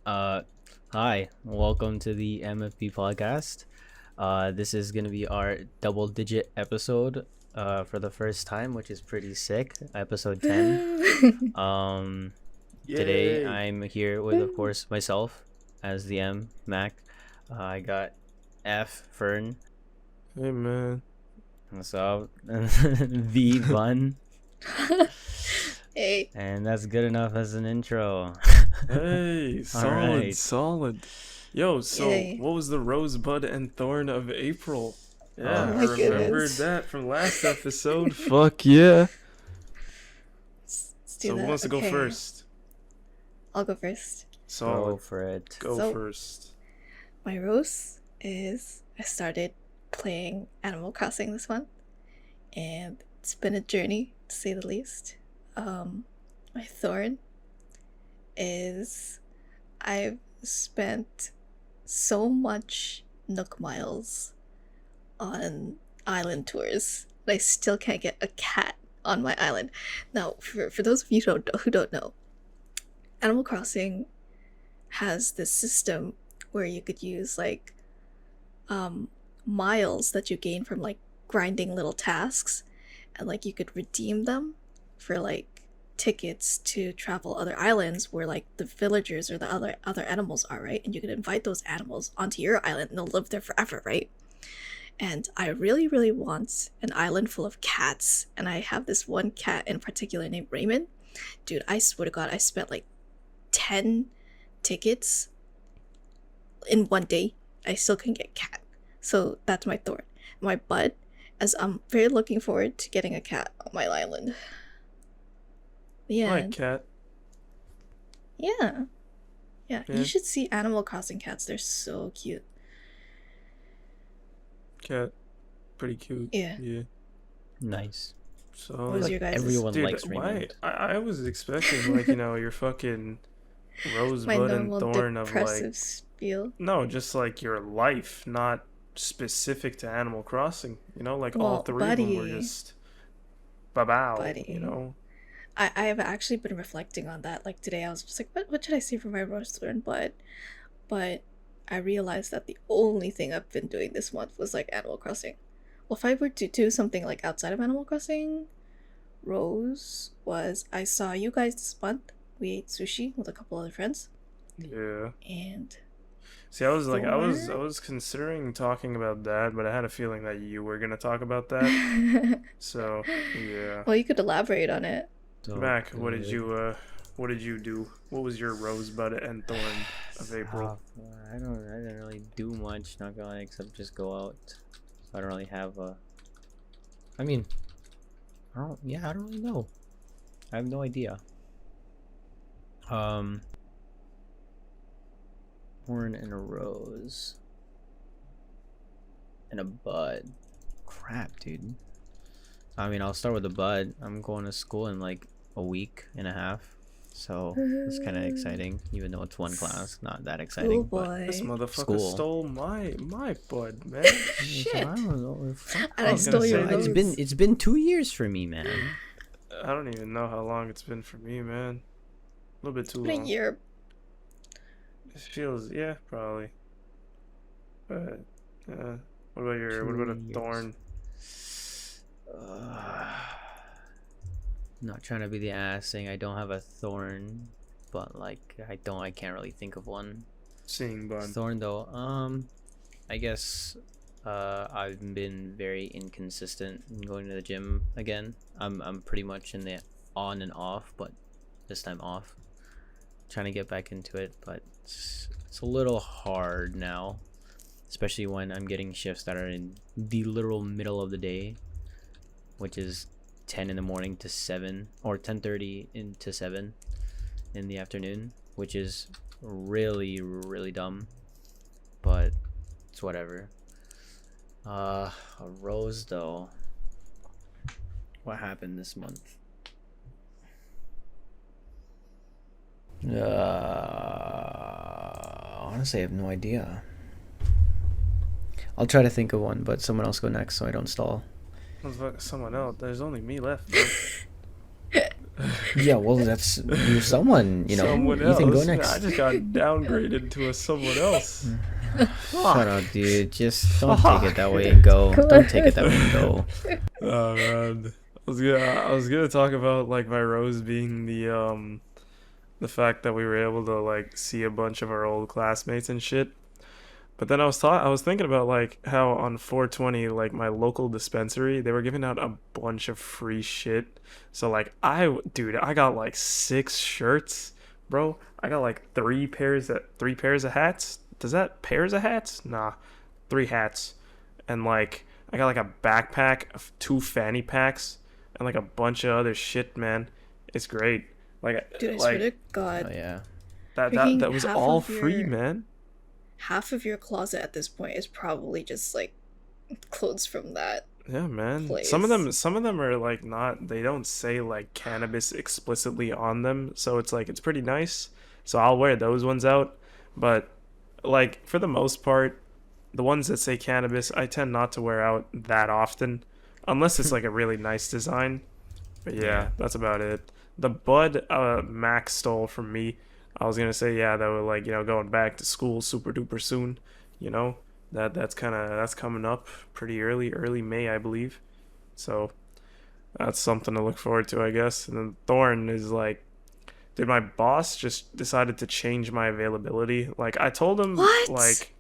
Uh, Hi, welcome to the Mfb Podcast. This is gonna be our double-digit episode, for the first time, which is pretty sick. Episode 10. Um, Today Yay! I'm here with, of course, myself as the Mac. I got Fern. Hey man. What's up? V Bun, Hey. and that's good enough as an intro. Hey, solid, right. solid. Yo, so Yay. what was the rosebud and thorn of April? Yeah, Oh I my remembered goodness. that from last episode. Fuck yeah. Let's do So that. who wants to go Okay. first? I'll go first. Go Solid. for it. Go So- first. My rose is I started playing Animal Crossing this month, and it's been a journey to say the least. My thorn is I've spent so much Nook miles on island tours, but I still can't get a cat on my island. Now, for those of you who don't know, Animal Crossing has this system where you could use miles that you gain from grinding little tasks, and you could redeem them for tickets to travel other islands where the villagers or the other animals are, right? And you could invite those animals onto your island and they'll live there forever, right? And I really, really want an island full of cats, and I have this one cat in particular named Raymond. Dude, I swear to God, I spent 10 tickets in one day. I still couldn't get a cat. So that's my thorn. My bud, as I'm very looking forward to getting a cat on my island. Yeah. My cat. Yeah. Yeah. Yeah. You should see Animal Crossing cats. They're so cute. Cat. Pretty cute. Yeah. Yeah. Nice. So What was your guys'? Everyone dude, likes why? Raymond. I was expecting your fucking My rosebud and normal thorn of depressive spiel. No, just your life, not specific to Animal Crossing. All Well, three of them were buddy. just ba-bow, Buddy. I have actually been reflecting on that. Today I was just what should I say for my rose thorn bud? But I realized that the only thing I've been doing this month was Animal Crossing. Well, if I were to do something outside of Animal Crossing, Rose was I saw you guys this month. We ate sushi with a couple other friends, Yeah. and See, I was Thorn? considering talking about that, but I had a feeling that you were gonna talk about that. So, yeah. well, you could elaborate on it. So Mac, what did good. you do? What was your rosebud and thorn of April? I didn't really do much, not gonna lie, except just go out. So I don't really have a. I mean, I don't really know. I have no idea. Horn and a rose. And a bud. Crap, dude. I mean, I'll start with the bud. I'm going to school in a week and a half. So it's kind of exciting, even though it's one class. Not that exciting. Oh but boy! This motherfucker School. stole my bud, man. Shit! I don't know. And I I was stole gonna your say, rose. It's been 2 years for me, man. I don't even know how long it's been for me, man. A little bit too Been a long. year. It feels, yeah, probably. But, what about a 2 years. thorn? Not trying to be the ass saying I don't have a thorn, but I can't really think of one. Seeing bun. Thorn though, I guess I've been very inconsistent in going to the gym again. I'm pretty much in the on and off, but this time off. Trying to get back into it, but it's a little hard now, especially when I'm getting shifts that are in the literal middle of the day, which is 10 in the morning to 7 or 10:30 into 7 in the afternoon, which is really, really dumb, but it's whatever. A rose though, what happened this month? Honestly, I have no idea. I'll try to think of one, but someone else go next so I don't stall. Someone else. There's only me left, bro. Yeah, well, that's you're someone, you know. Someone Ethan, go else. Yeah, I next. just got downgraded to a someone else. Shut up, dude. Just don't take Fuck. it that way and go. Come Don't take it that way and on. go. Oh man. I was gonna talk about like my rose being the fact that we were able to like see a bunch of our old classmates and shit. But then I was thinking about like how on 420 like my local dispensary they were giving out a bunch of free shit. So like dude, I got like 6 shirts, bro. I got like 3 pairs of hats. Does that pairs of hats? Nah, 3 hats. And like I got like a backpack, two fanny packs, and like a bunch of other shit, man. It's great. Dude, I swear to Like God, Oh yeah. that freaking was half all of free, your man. half of your closet at this point is probably just like clothes from that Yeah, man. place. Some of them are like not, they don't say like cannabis explicitly on them, so it's like it's pretty nice. So I'll wear those ones out, but like for the most part, the ones that say cannabis, I tend not to wear out that often unless it's like a really nice design. But Yeah. yeah, that's about it. The bud Max stole from me. I was gonna say yeah, that would like going back to school super duper soon. You know that's coming up pretty early May I believe. So that's something to look forward to I guess. And then Thorn is like, dude, my boss just decided to change my availability. Like I told him What? like,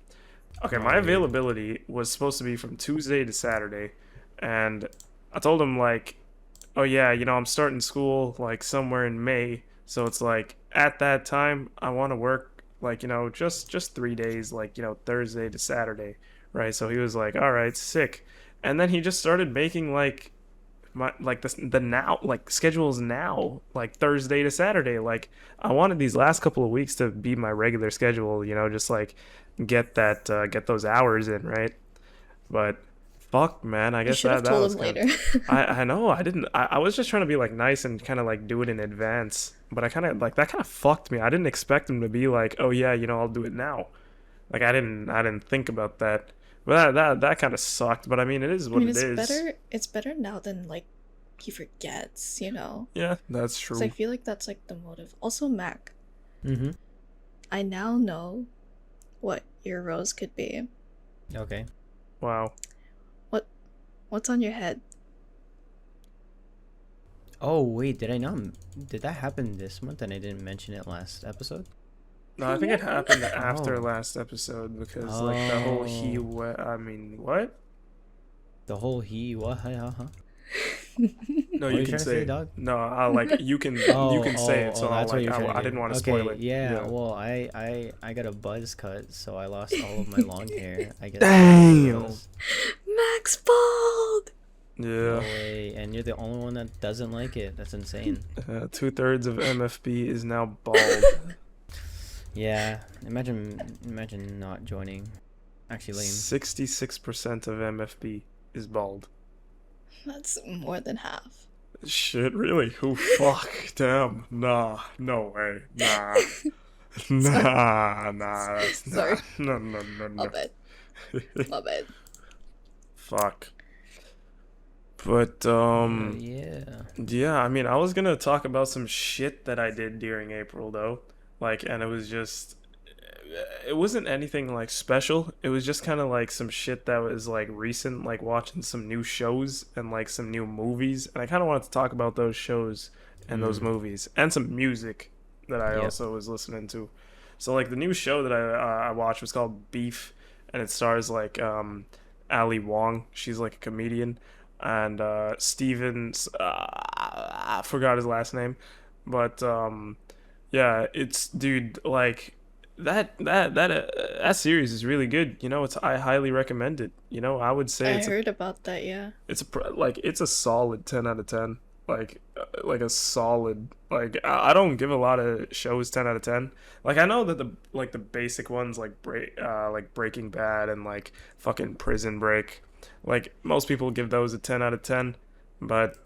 okay, my Oh, dude. availability was supposed to be from Tuesday to Saturday, and I told him like, oh yeah, I'm starting school like somewhere in May, so it's like at that time I want to work like just 3 days, like Thursday to Saturday, right? So he was like, all right, sick, and then he just started making like my like the now like schedules now like Thursday to Saturday. Like I wanted these last couple of weeks to be my regular schedule, just like get those hours in, right? But fuck, man, I You guess should have that told was him kind later. I know I didn't I was just trying to be like nice and kind of like do it in advance, but I kind of like that kind of fucked me. I didn't expect him to be like, oh yeah, I'll do it now. Like I didn't think about that. But that kind of sucked, but I mean it is I what mean, it is. it's better now than like he forgets, you know? Yeah, that's So I true. feel like that's like the motive. Also, Mac, Mm-hmm. I now know what your rose could be. Okay. Wow. What what's on your head? Oh wait, did I not? Did that happen this month and I didn't mention it last episode? No, I think it happened after Oh. last episode because like the whole I mean, what? The whole he what? No, What are you you can trying to say say, it. dog? No, I like you can say it. So I'll That's what like you're trying to I do. didn't want to Okay, spoil it. yeah. Well, I got a buzz cut, so I lost all of my long hair. I guess. Damn. Max bald! No Yeah. way, and you're the only one that doesn't like it. That's insane. 2/3 of MFB is now bald. Yeah, imagine not joining. Actually, lame. 66% of MFB is bald. That's more than half. Shit, really? Oh fuck, damn. Nah, no way. Nah. Nah, that's Sorry. nah. No, My no. bad. My bad. Fuck. But yeah, I mean, I was gonna talk about some shit that I did during April though. Like, and it wasn't anything like special. It was just kind of like some shit that was like recent, like watching some new shows and like some new movies. And I kind of wanted to talk about those shows and those Mm. movies and some music that I Yep. also was listening to. So like the new show that I watched was called Beef, and it stars like Ali Wong. She's like a comedian, and Stevens. I forgot his last name, but yeah, it's dude like that series is really good. I highly recommend it. I would say I heard about that, yeah. it's a solid 10 out of 10. Like a solid, like I don't give a lot of shows 10 out of 10. Like I know that the basic ones like Breaking Bad and like fucking Prison Break, like most people give those a 10 out of 10, but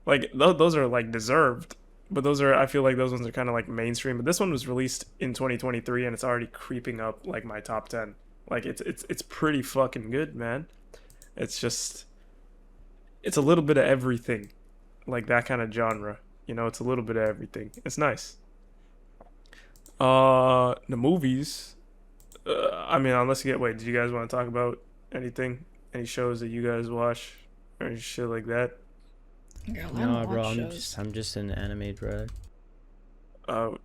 like those are like deserved. But I feel like those ones are kind of like mainstream. But this one was released in 2023 and it's already creeping up like my top 10. Like it's pretty fucking good, man. It's just it's a little bit of everything, like that kind of genre. You know, it's a little bit of everything. It's nice. The movies. I mean, unless you get. Wait, did you guys want to talk about anything? Any shows that you guys watch or any shit like that? Girl, I No, don't bro, watch shows. I'm just an anime, bro. Uh,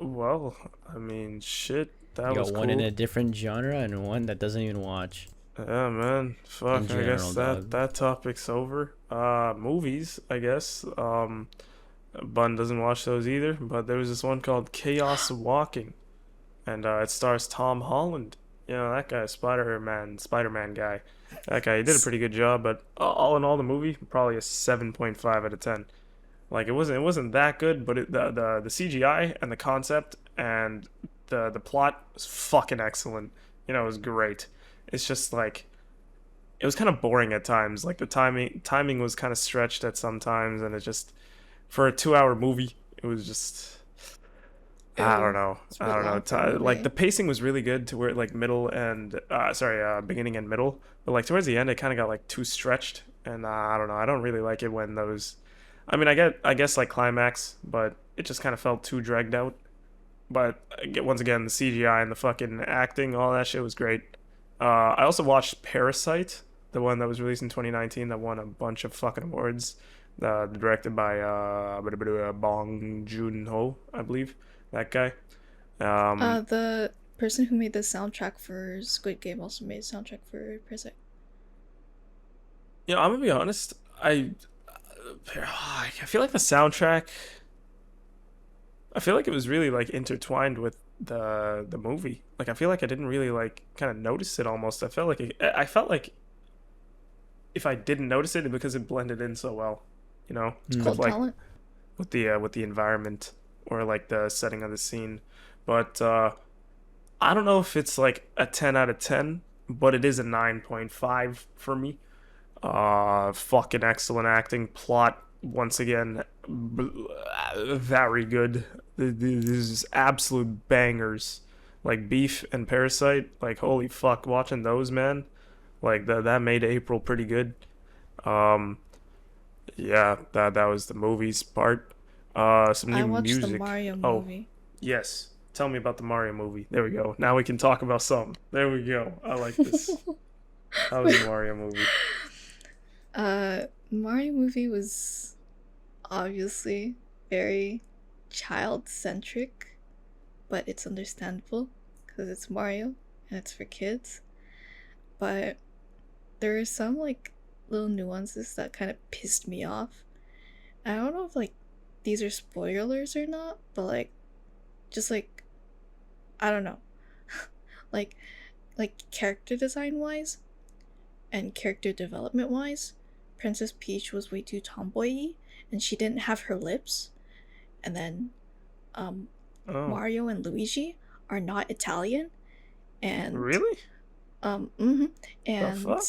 well, I mean, shit. That You was got one in cool. a different genre and one that doesn't even watch. Yeah, man. In Fuck. I guess general, that dog. that topic's over. Movies. I guess. Bun doesn't watch those either. But there was this one called Chaos Walking, and it stars Tom Holland. You know that guy, Spider-Man guy. That guy, he did a pretty good job. But all in all, the movie probably a 7.5 out of 10. Like it wasn't that good, but the CGI and the concept and the plot was fucking excellent. You know, it was great. It's just like it was kind of boring at times. Like the timing was kind of stretched at some times, and it just for a 2 hour movie, it was just I don't Ew. know. It's a I bit don't know. long for a Like the movie. pacing was really good to where like middle and beginning and middle, but like towards the end, it kind of got like too stretched, and I don't know. I don't really like it when those. I mean, I guess like climax, but it just kind of felt too dragged out. But once again, the CGI and the fucking acting, all that shit was great. I also watched Parasite, the one that was released in 2019 that won a bunch of fucking awards. Directed by Bong Joon-ho, I believe, that guy. Um, The person who made the soundtrack for Squid Game also made a soundtrack for Parasite. I'm gonna be honest. I feel like the soundtrack. I feel like it was really like intertwined with the movie. Like I feel like I didn't really like kind of notice it almost. I felt like if I didn't notice it because it blended in so well, you know, It's Hmm. with called like talent. with the environment or like the setting of the scene. But I don't know if it's like a 10 out of 10, but it is a 9.5 for me. Fucking excellent acting, plot once again very good. These absolute bangers, like Beef and Parasite. Like holy fuck, watching those, man. Like that made April pretty good. Um, yeah, that was the movies part. Some I new watched the music. Mario Oh movie. yes, tell me about the Mario movie. There we go. Now we can talk about something. There we go. I like this. How was the Mario movie? Mario movie was obviously very child centric, but it's understandable because it's Mario and it's for kids. But there are some like little nuances that kind of pissed me off. I don't know if like these are spoilers or not, but like just like I don't know. like character design wise and character development wise, Princess Peach was way too tomboy and she didn't have her lips. And then um Oh, Mario and Luigi are not Italian and really? mhm. The And fuck?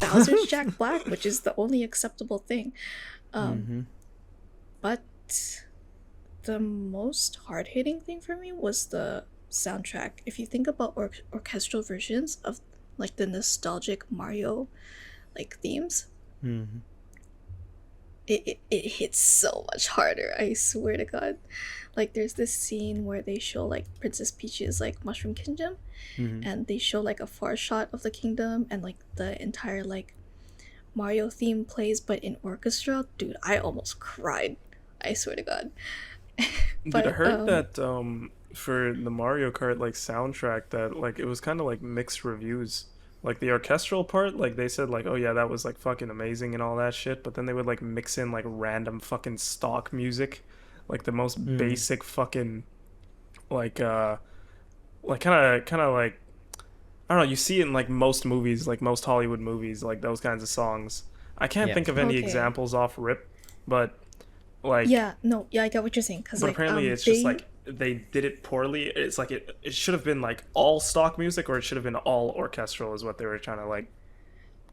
Bowser's Jack Black, which is the only acceptable thing. Um Mm-hmm. but the most hard hitting thing for me was the soundtrack. If you think about orchestral versions of like the nostalgic Mario like themes, Mm-hmm. it hits so much harder. I swear to God. Like there's this scene where they show like Princess Peach's like Mushroom Kingdom, Mm-hmm. and they show like a far shot of the kingdom, and like the entire like Mario theme plays, but in orchestra. Dude, I almost cried. I swear to God. Dude, I But heard that for the Mario Kart like soundtrack that like it was kind of like mixed reviews. Like the orchestral part, like they said like, "Oh yeah, that was like fucking amazing and all that shit," but then they would like mix in like random fucking stock music, like the most Mm. basic fucking like kind of like I don't know, you see it in like most movies, like most Hollywood movies, like those kinds of songs. I can't Yeah. think of any okay. examples off rip, but like Yeah, no, yeah, I get what you're saying. Cause but like apparently it's just they like they did it poorly. It's like it should have been like all stock music or it should have been all orchestral is what they were trying to like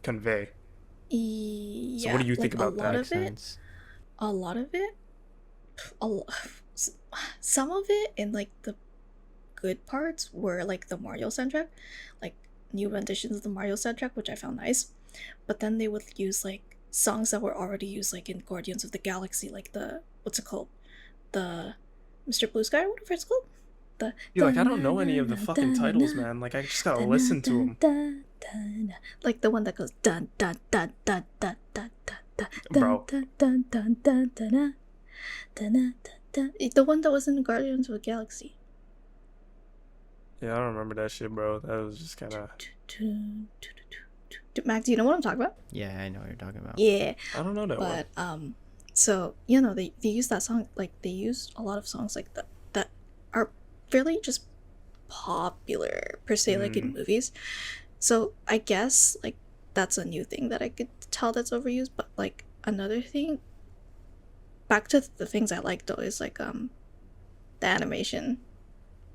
convey. So what yeah, do you think like a about lot that? Makes of it, sense. a lot of it, a lo- some of it in like the good parts were like the Mario soundtrack, like new renditions of the Mario soundtrack, which I found nice. but then they would use like songs that were already used like in Guardians of the Galaxy, like the what's it called, the Mr. Blue Sky, whatever it's called. The Dude, like I don't know any of the fucking titles, man. Like I just gotta listen to them. Like the one that goes dun dun dun dun dun dun dun Bro. dun dun dun dun dun dun dun. The one that was in Guardians of the Galaxy. Yeah, I don't remember that shit, bro. That was just kind of. Mac, do you know what I'm talking about? Yeah, I know what you're talking about. Yeah, I don't know that but one. so you know they use that song, like they use a lot of songs like that are fairly just popular per se, like in movies. So I guess like that's a new thing that I could tell that's overused. But like another thing, back to the things I like though, is like the animation.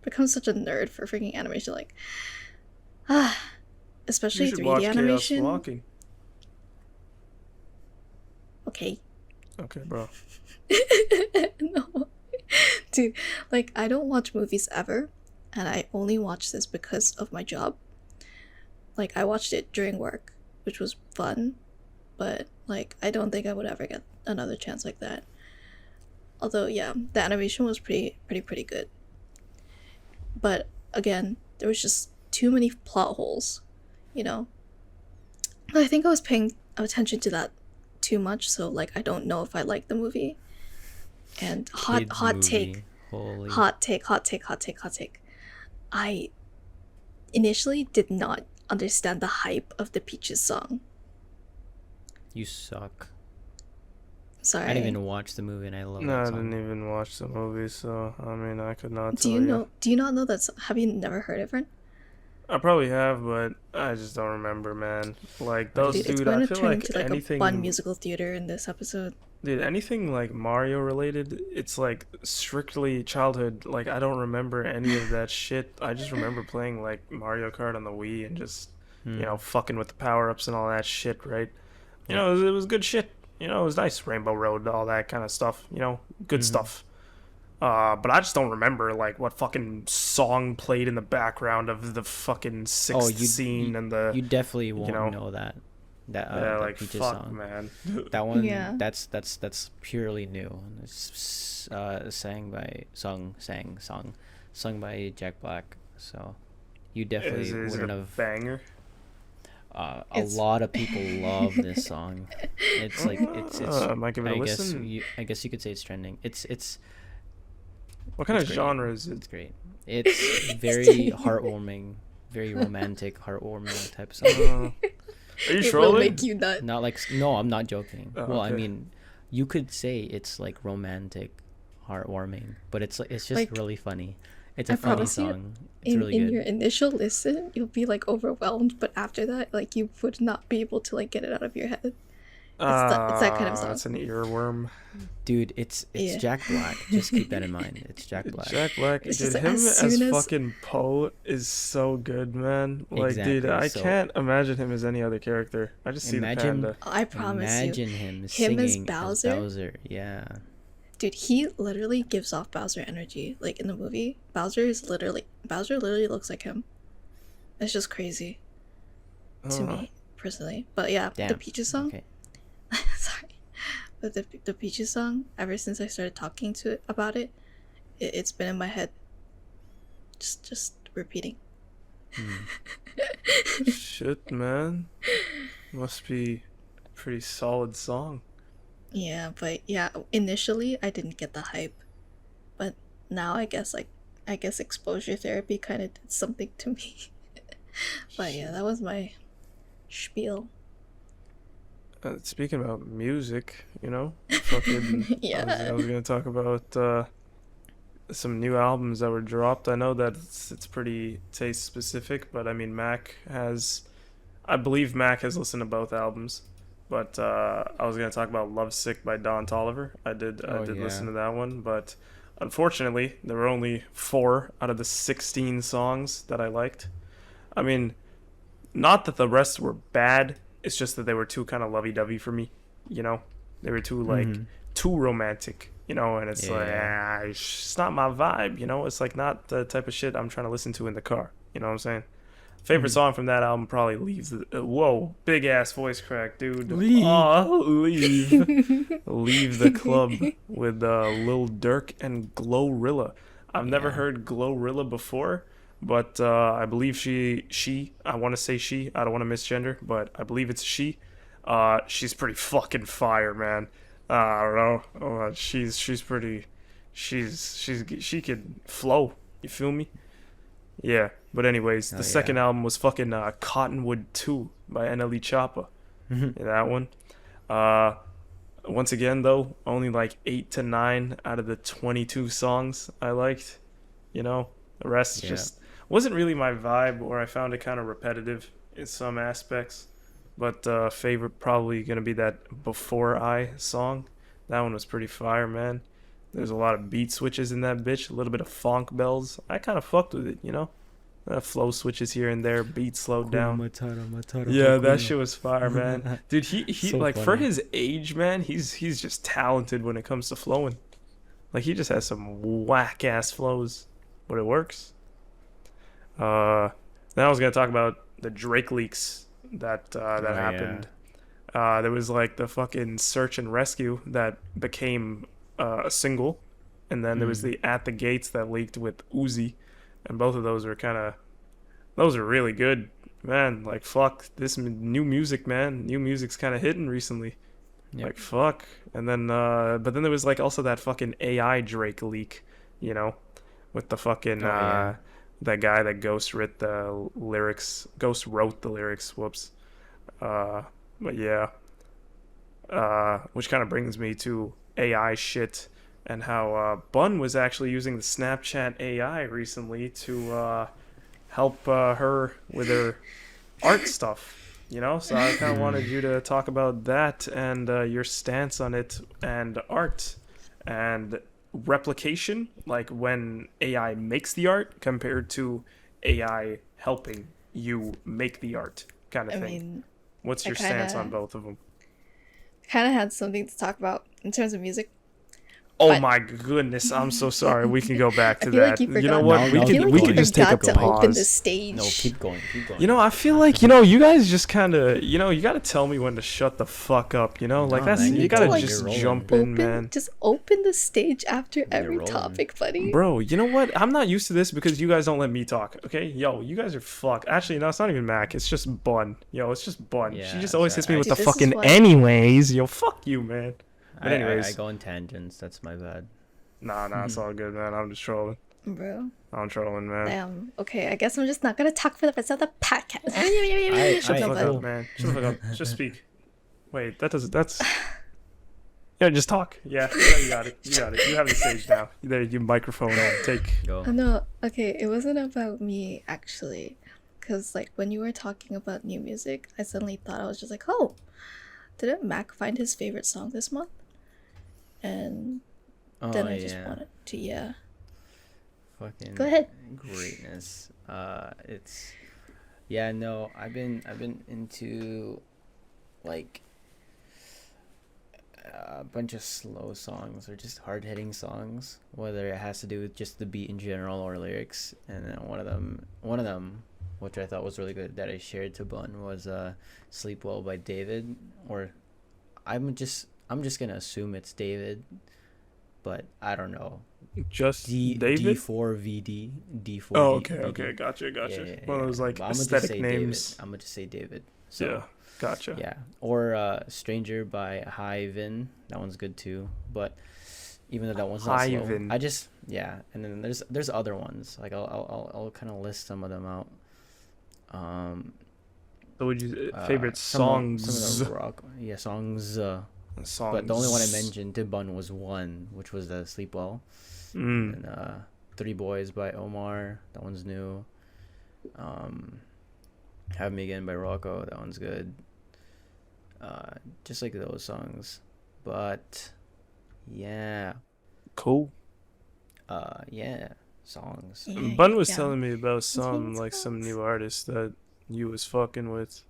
Become such a nerd for freaking animation, like especially You should watch 3D Chaos animation. Walking. Okay. Okay, bro. No. Dude, like I don't watch movies ever, and I only watch this because of my job. Like I watched it during work, which was fun, but like I don't think I would ever get another chance like that. Although yeah, the animation was pretty good. But again, there was just too many plot holes, you know. I think I was paying attention to that too much, so like I don't know if I like the movie. And hot take. Holy. Hot take. I initially did not understand the hype of the Peaches song. You suck. Sorry. I didn't even watch the movie and I love No, that I song. didn't even watch the movie, so I mean, I could not Do tell you know? Do you not know that? Have you never heard of it? I probably have, but I just don't remember, man. Like those, Dude, it's dude. going I to feel turn like into like anything, a fun musical theater in this episode. dude. Anything like Mario related, it's like strictly childhood. Like I don't remember any of that shit. I just remember playing like Mario Kart on the Wii and just fucking with the power ups and all that shit, right? You know, it was good shit. You know, it was nice. Rainbow Road, all that kind of stuff. You know, good stuff. But I just don't remember like what fucking song played in the background of the fucking sixth scene and the. You definitely won't know, know that. That yeah, that like Peaches fuck, song. man. That one. Yeah. That's purely new. It's sung by Jack Black. So you definitely Is it wouldn't a have. banger? A lot of people love this song. It's like it's. I might give it a I guess listen. I guess you could say it's trending. It's What kind of great. genre is It's it? great. It's very heartwarming, very romantic, heartwarming type song. Are you It will trolling? make you nut. Not like no, I'm not joking. Oh, well, I okay. mean, you could say it's like romantic, heartwarming, but it's just Like, really funny. It's a I funny promise you, song. It's really in good. your initial listen, you'll be like overwhelmed, but after that, like you would not be able to like get it out of your head. It's that kind of song. It's an earworm. Dude, it's Yeah. Jack Black. Just keep that in mind. It's Jack Black. Jack Black, It's dude, just like, him as as soon as- fucking Poe is so good, man. Like, dude, Exactly, I so- can't imagine him as any other character. I just see the Imagine- panda. I promise Imagine you, him him as singing Bowser? Yeah. dude, he literally gives off Bowser energy. Like in the movie, Bowser literally looks like him. It's just crazy to me personally. But yeah, Damn. the Peaches song. Okay. Sorry, but the Peaches song. Ever since I started talking to it about it, it's been in my head. Just repeating. Shit, man. Must be a pretty solid song. Yeah, but yeah, initially I didn't get the hype, but now I guess exposure therapy kind of did something to me. But yeah, that was my spiel. Speaking about music, fucking, Yeah. I was gonna talk about some new albums that were dropped. I know that it's pretty taste specific, but I mean, I believe Mac has listened to both albums. But I was gonna talk about "Lovesick" by Don Toliver. I did Oh, yeah. listen to that one, but unfortunately, there were only 4 out of the 16 songs that I liked. I mean, not that the rest were bad. It's just that they were too kind of lovey-dovey for me. They were too too romantic. And it's Yeah. it's not my vibe. It's like not the type of shit I'm trying to listen to in the car. You know what I'm saying? Favorite song from that album probably leaves. Whoa, big ass voice crack, dude. Leave. Leave the club with Lil Durk and Glorilla. I've never Yeah. heard Glorilla before, but I believe she. I want to say she. I don't want to misgender, but I believe it's she. She's pretty fucking fire, man. I don't know. She's pretty. She could flow. You feel me? Yeah, but anyways, Oh, the second yeah. album was fucking Cottonwood 2 by NLE Choppa. Yeah, that one. Uh, Once again, though, only like 8 to 9 out of the 22 songs I liked. You know, the rest Yeah. just wasn't really my vibe, or I found it kind of repetitive in some aspects. But favorite probably gonna be that Before I song. That one was pretty fire, man. There's a lot of beat switches in that bitch, a little bit of funk bells. I kind of fucked with it, you know? Flow switches here and there, beat slowed down. Yeah, that shit was fire, man. Dude, he So like for funny. his age, man, he's just talented when it comes to flowing. Like he just has some whack ass flows, but it works. Then I was gonna talk about the Drake leaks that Oh, happened. There was like the fucking Search and Rescue that became a single, and then there was the At the Gates that leaked with Uzi, and both of those are really good, man. Like fuck this new music, man. New music's kind of hitting recently. Yep. Like fuck. And then but then there was like also that fucking AI Drake leak, you know, with the fucking yeah. that guy that ghost wrote the lyrics. Whoops. But yeah. Which kind of brings me to AI shit and how Bun was actually using the Snapchat AI recently to help her with her art stuff. You know, so I kind of wanted you to talk about that and your stance on it and art and replication, like when AI makes the art compared to AI helping you make the art kind of I thing. mean, What's I your stance kinda- on both of them? kind of had something to talk about in terms of music. Oh But- my goodness, I'm so sorry. We can go back to I feel that. like you forgot. You know what? No, we no, I feel can like we you can just take a forgot to open the pause. stage. No, keep going, keep going. You know, I feel like, you know, you guys just kind of, you know, you got to tell me when to shut the fuck up, you know? Like, No, that's, man, you you got to don't. just You're rolling. jump in, man. Just open the stage after every rolling. topic, buddy. Bro, you know what? I'm not used to this because you guys don't let me talk, okay? Yo, you guys are fucked. Actually, no, it's not even Mac. It's just Bun. Yo, it's just Bun. Yeah, She just always hits me with Dude, the this is fucking why- anyways. Yo, fuck you, man. But I anyways. go on tangents. That's my bad. Nah, it's all good, man. I'm just trolling. Bro. I'm trolling, man. Okay, I guess I'm just not gonna talk for the rest of the podcast. Shut the I- fuck I- up, man. Shut the fuck up. Just speak. Wait, that's... Yeah, just talk. Yeah, you got it. You got it. You have the stage now. There, you microphone on. Take... Go. No, okay, it wasn't about me actually. Because, like, when you were talking about new music, I suddenly thought, I was just like, oh, didn't Mac find his favorite song this month? And Oh, then I just yeah. wanted to, yeah. Fucking Go ahead. greatness. It's yeah, no, I've been into like a bunch of slow songs or just hard-hitting songs, whether it has to do with just the beat in general or lyrics. And then one of them, which I thought was really good that I shared to Bun, was "Sleep Well" by David. Or I'm just gonna assume it's David, but I don't know. Just David? D4VD. D4. Oh, okay. Gotcha. One of those, like, But I'm gonna just aesthetic say names. David. I'm gonna just say David. So, Yeah, gotcha. yeah. Or "Stranger" by High Vin. That one's good too. But even though that one's not slow, Hyven. I just And then there's other ones. Like I'll kind of list some of them out. So would you... favorite songs? Some of the rock. Yeah, songs. Songs. But the only one I mentioned to Bun was one, which was the "Sleep Well." And "Three Boys" by Omar. That one's new. "Have Me Again" by Rocco. That one's good. Just like those songs. But yeah. Cool. Yeah. Songs. Yeah, Bun was yeah. telling me about Songs. some new artists that you was fucking with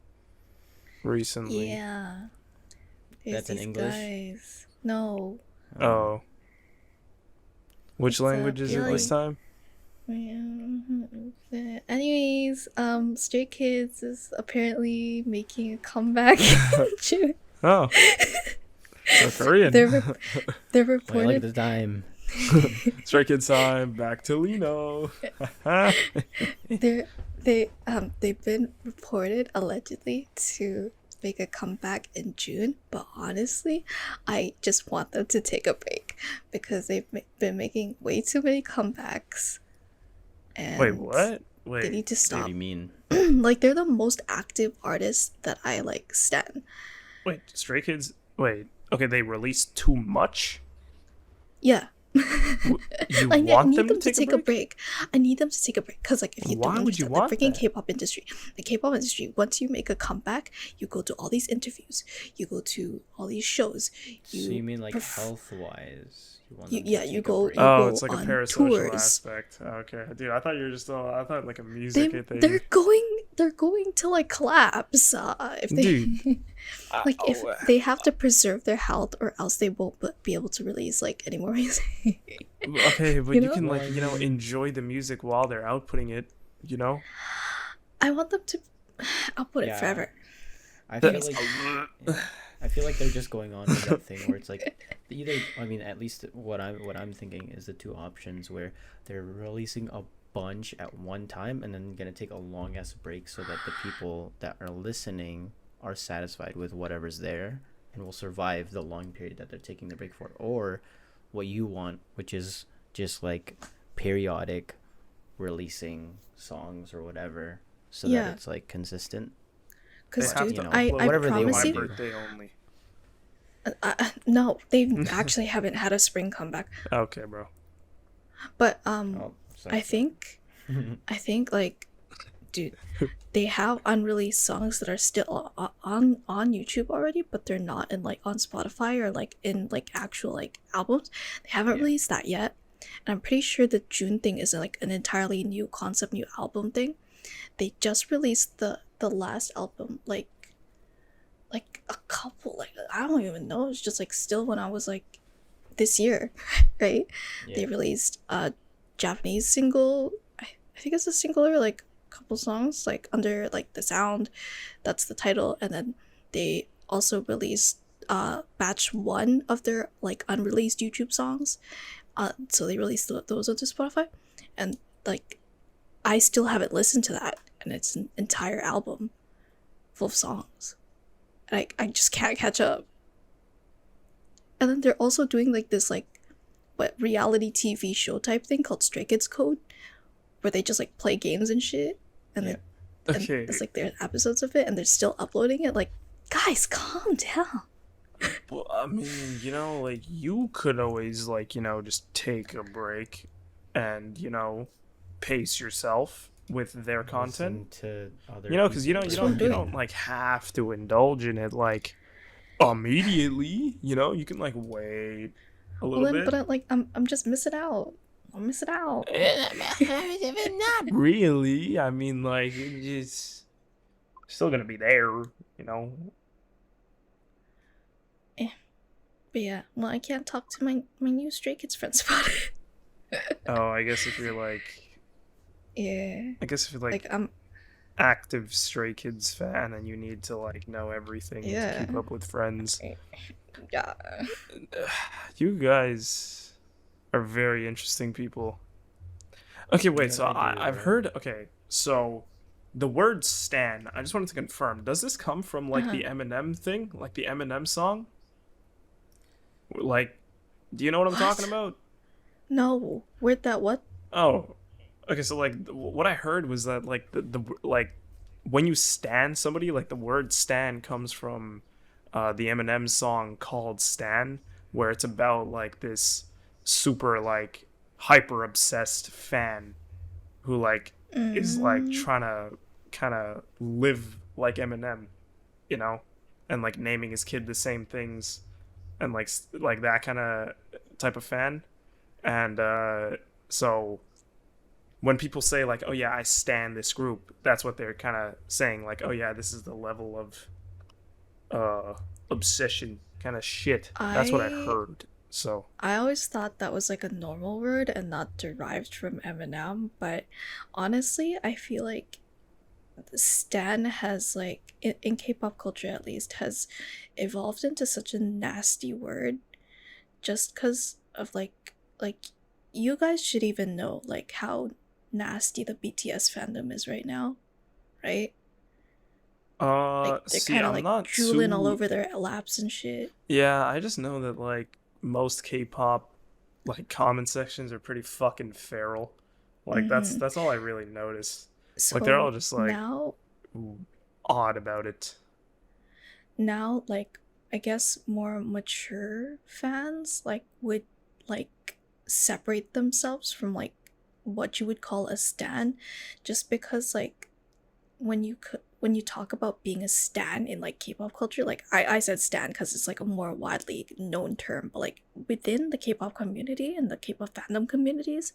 recently. Yeah. There's That's in these English? guys. No. Oh. Which It's, language is it Billy. this time? Yeah. Anyways, Stray Kids is apparently making a comeback in June. Oh, so Korean. They're I reported. like the time. Stray Kids time. Back to Lino. They've been reported allegedly to make a comeback in June, but honestly, I just want them to take a break because they've been making way too many comebacks. And Wait, what? They Wait. need to What stop. do you mean? Like they're the most active artists that I like stan. Wait, Stray Kids. Wait. Okay, they released too much. Yeah. You I want need them to take a break. I need them to take a break because, like, if you Why don't would you understand want the freaking that? K-pop industry, the K-pop industry, once you make a comeback, you go to all these interviews, you go to all these shows. So you mean like health-wise? You want them to you take a go. break? You Oh, go it's like a on parasocial tours. aspect. Okay, dude, I thought you were just. I thought like a They music thing. they're going to like collapse if they Dude. like if they have to preserve their health or else they won't be able to release like any more music. Okay, but You you know? can like enjoy the music while they're outputting it. You know. I want them to output it Yeah. forever. I feel like they're just going on with that thing where it's like either, I mean, at least what I'm thinking is the two options where they're releasing a bunch at one time and then gonna take a long ass break so that the people that are listening are satisfied with whatever's there and will survive the long period that they're taking the break for, or what you want, which is just like periodic releasing songs or whatever so Yeah. that it's like consistent. Because They have dude, to I upload whatever they promise want you. to My do. birthday only. No, they actually haven't had a spring comeback. Okay, bro. But Oh, sorry. I think like, dude, they have unreleased songs that are still on YouTube already, but they're not in like on Spotify or like in like actual like albums. They haven't Yeah. released that yet, and I'm pretty sure the June thing is like an entirely new concept, new album thing. They just released the last album like a couple, like I don't even know, it's just like still when I was like this year, right? They Yeah. released a Japanese single. I think it's a single or like a couple songs like under like The Sound, that's the title, and then they also released batch 1 of their like unreleased YouTube songs. So they released those onto Spotify, and like I still haven't listened to that, and it's an entire album full of songs. And I just can't catch up. And then they're also doing like this like what reality TV show type thing called Stray Kids Code, where they just like play games and shit, and Yeah. then Okay. it's like there's episodes of it, and they're still uploading it. Like, guys, calm down. Well, I mean, like you could always like, just take a break and, pace yourself with their content. Listen to other Because you people. That's what I'm you doing. don't like have to indulge in it like immediately. You can like wait a little Well, then, bit. but I'm just missing out. I'm missing out. Not really. I mean, like it's still gonna be there. But yeah, well, I can't talk to my new Stray Kids friends about it. Oh, I guess if you're like, Yeah, like I'm active Stray Kids fan and you need to like know everything Yeah. to keep up with friends. yeah. You guys are very interesting people. Okay, wait. Yeah, So I do, I've right? heard. Okay, so the word "stan." I just wanted to confirm. Does this come from like the Eminem thing, like the Eminem song? Like, do you know what I'm talking What? about? No, where'd that what? Oh, okay. So like, what I heard was that like the like when you stan somebody, like the word "stan" comes from the Eminem song called "Stan," where it's about like this super like hyper obsessed fan who like is like trying to kind of live like Eminem, and like naming his kid the same things and like that kind of type of fan. And so when people say like, oh yeah, I stan this group, that's what they're kind of saying, like, oh yeah, this is the level of obsession kind of shit. That's what I I- heard. So I always thought that was like a normal word and not derived from Eminem, but honestly, I feel like Stan has like in K-pop culture at least has evolved into such a nasty word just because of like you guys should even know like how nasty the BTS fandom is right now, right? Like they're see, kind of I'm like not drooling all too. over their laps and shit. Yeah, I just know that like most K-pop like comment sections are pretty fucking feral. Like that's Mm-hmm. that's all I really notice. Like they're all So just like now odd about it. like I guess more mature fans like would like separate themselves from like what you would call a stan, just because like when you talk about being a stan in like K-pop culture, like I said stan because it's like a more widely known term, but like within the K-pop community and the K-pop fandom communities,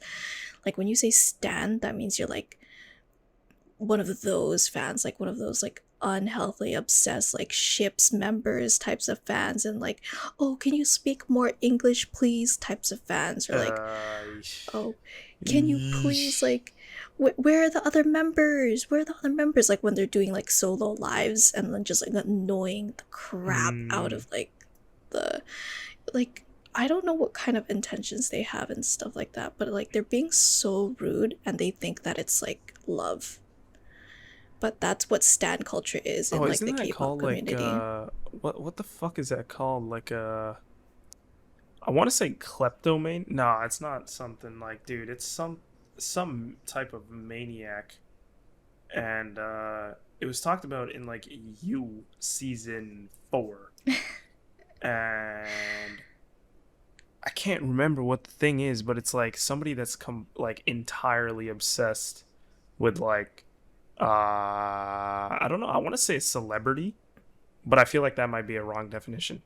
like when you say stan, that means you're like one of those fans, like one of those like unhealthily obsessed like ships members types of fans, and like, oh, can you speak more English please types of fans, or like, Yeesh. oh, can you please like where are the other members, where are the other members, like when they're doing like solo lives and then just like annoying the crap out Mm. of like the like I don't know what kind of intentions they have and stuff like that, but like they're being so rude and they think that it's like love, but that's what stan culture is in Oh, like isn't the that K-pop called like community. what the fuck is that called? Like I want to say kleptomane. No, it's not something like, dude, it's some type of maniac, and it was talked about in like You season 4, and I can't remember what the thing is, but it's like somebody that's like entirely obsessed with like I don't know. I want to say celebrity, but I feel like that might be a wrong definition.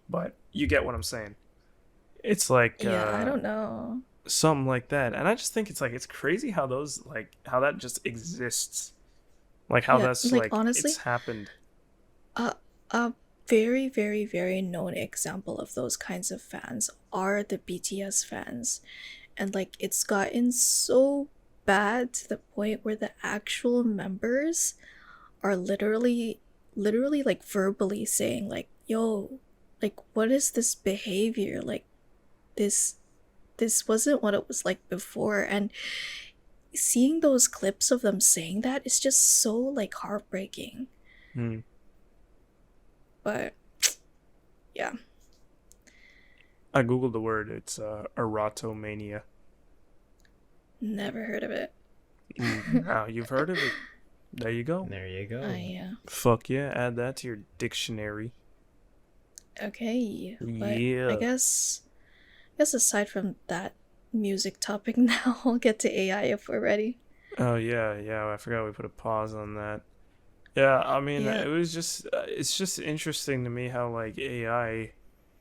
But you get what I'm saying. It's like Yeah, I don't know. something like that. And I just think it's like it's crazy how those like how that just exists. Like how Yeah, that's like like it's honestly, happened. a very very very known example of those kinds of fans are the BTS fans, and like it's gotten so bad to the point where the actual members are literally like verbally saying like, yo, like what is this behavior, like this this wasn't what it was like before. And seeing those clips of them saying that is just so like heartbreaking. Hmm. But yeah, I googled the word. It's erotomania. never heard of it. Now you've heard of it. There you go. There you go. Yeah. Fuck yeah, add that to your dictionary. Okay, but Yeah. I guess aside from that music topic now, we'll get to AI if we're ready. Oh yeah, yeah. I forgot we put a pause on that. Yeah, I mean, Yeah. it was just it's just interesting to me how like AI,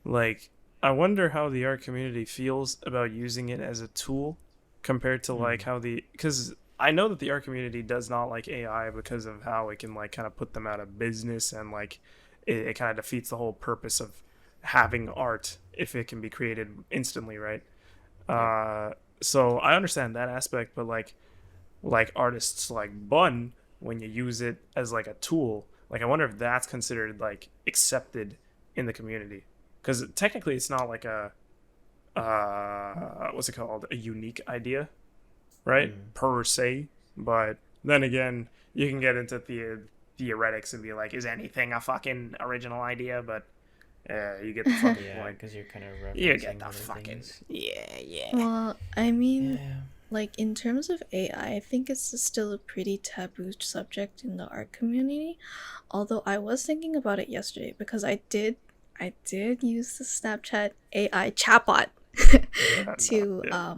like I wonder how the art community feels about using it as a tool compared to like Hmm. how the because I know that the art community does not like AI because of how it can like kind of put them out of business, and like it kind of defeats the whole purpose of having art if it can be created instantly, right? Yep. So I understand that aspect, but like artists like Bun, when you use it as like a tool, like I wonder if that's considered like accepted in the community, because technically it's not like a what's it called, a unique idea, right, Hmm. per se. But then again, you can get into theoretics and be like, is anything a fucking original idea? But you get the fucking Yeah, point. because you're kind of You get referencing the other fucking things. yeah. Well, I mean, Yeah. like in terms of AI, I think it's still a pretty taboo subject in the art community. Although I was thinking about it yesterday because I did use the Snapchat AI chatbot No, to yeah.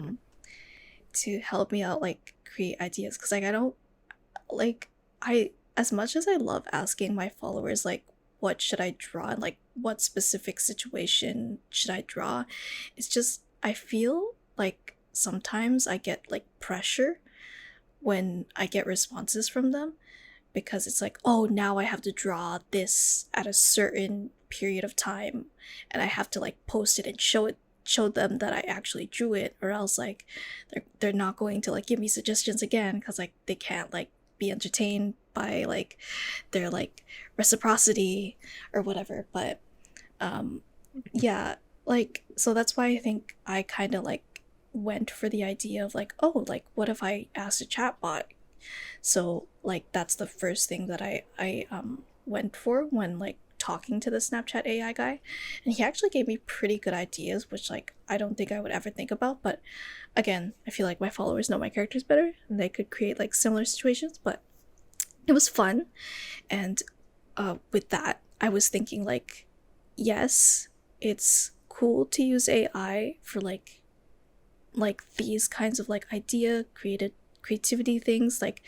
to help me out like create ideas, because like I don't like I as much as I love asking my followers like what should I draw and like what specific situation should I draw, it's just I feel like sometimes I get like pressure when I get responses from them, because it's like, oh, now I have to draw this at a certain period of time and I have to like post it and show it showed them that I actually drew it, or else like they're not going to like give me suggestions again because like they can't like be entertained by like their like reciprocity or whatever. But yeah, like so that's why I think I kind of like went for the idea of like, oh, like what if I asked a chatbot? So like that's the first thing that I went for when like talking to the Snapchat AI guy, and he actually gave me pretty good ideas, which like I don't think I would ever think about. But again, I feel like my followers know my characters better, and they could create like similar situations. But it was fun, and with that, I was thinking like, yes, it's cool to use AI for like these kinds of like creativity things like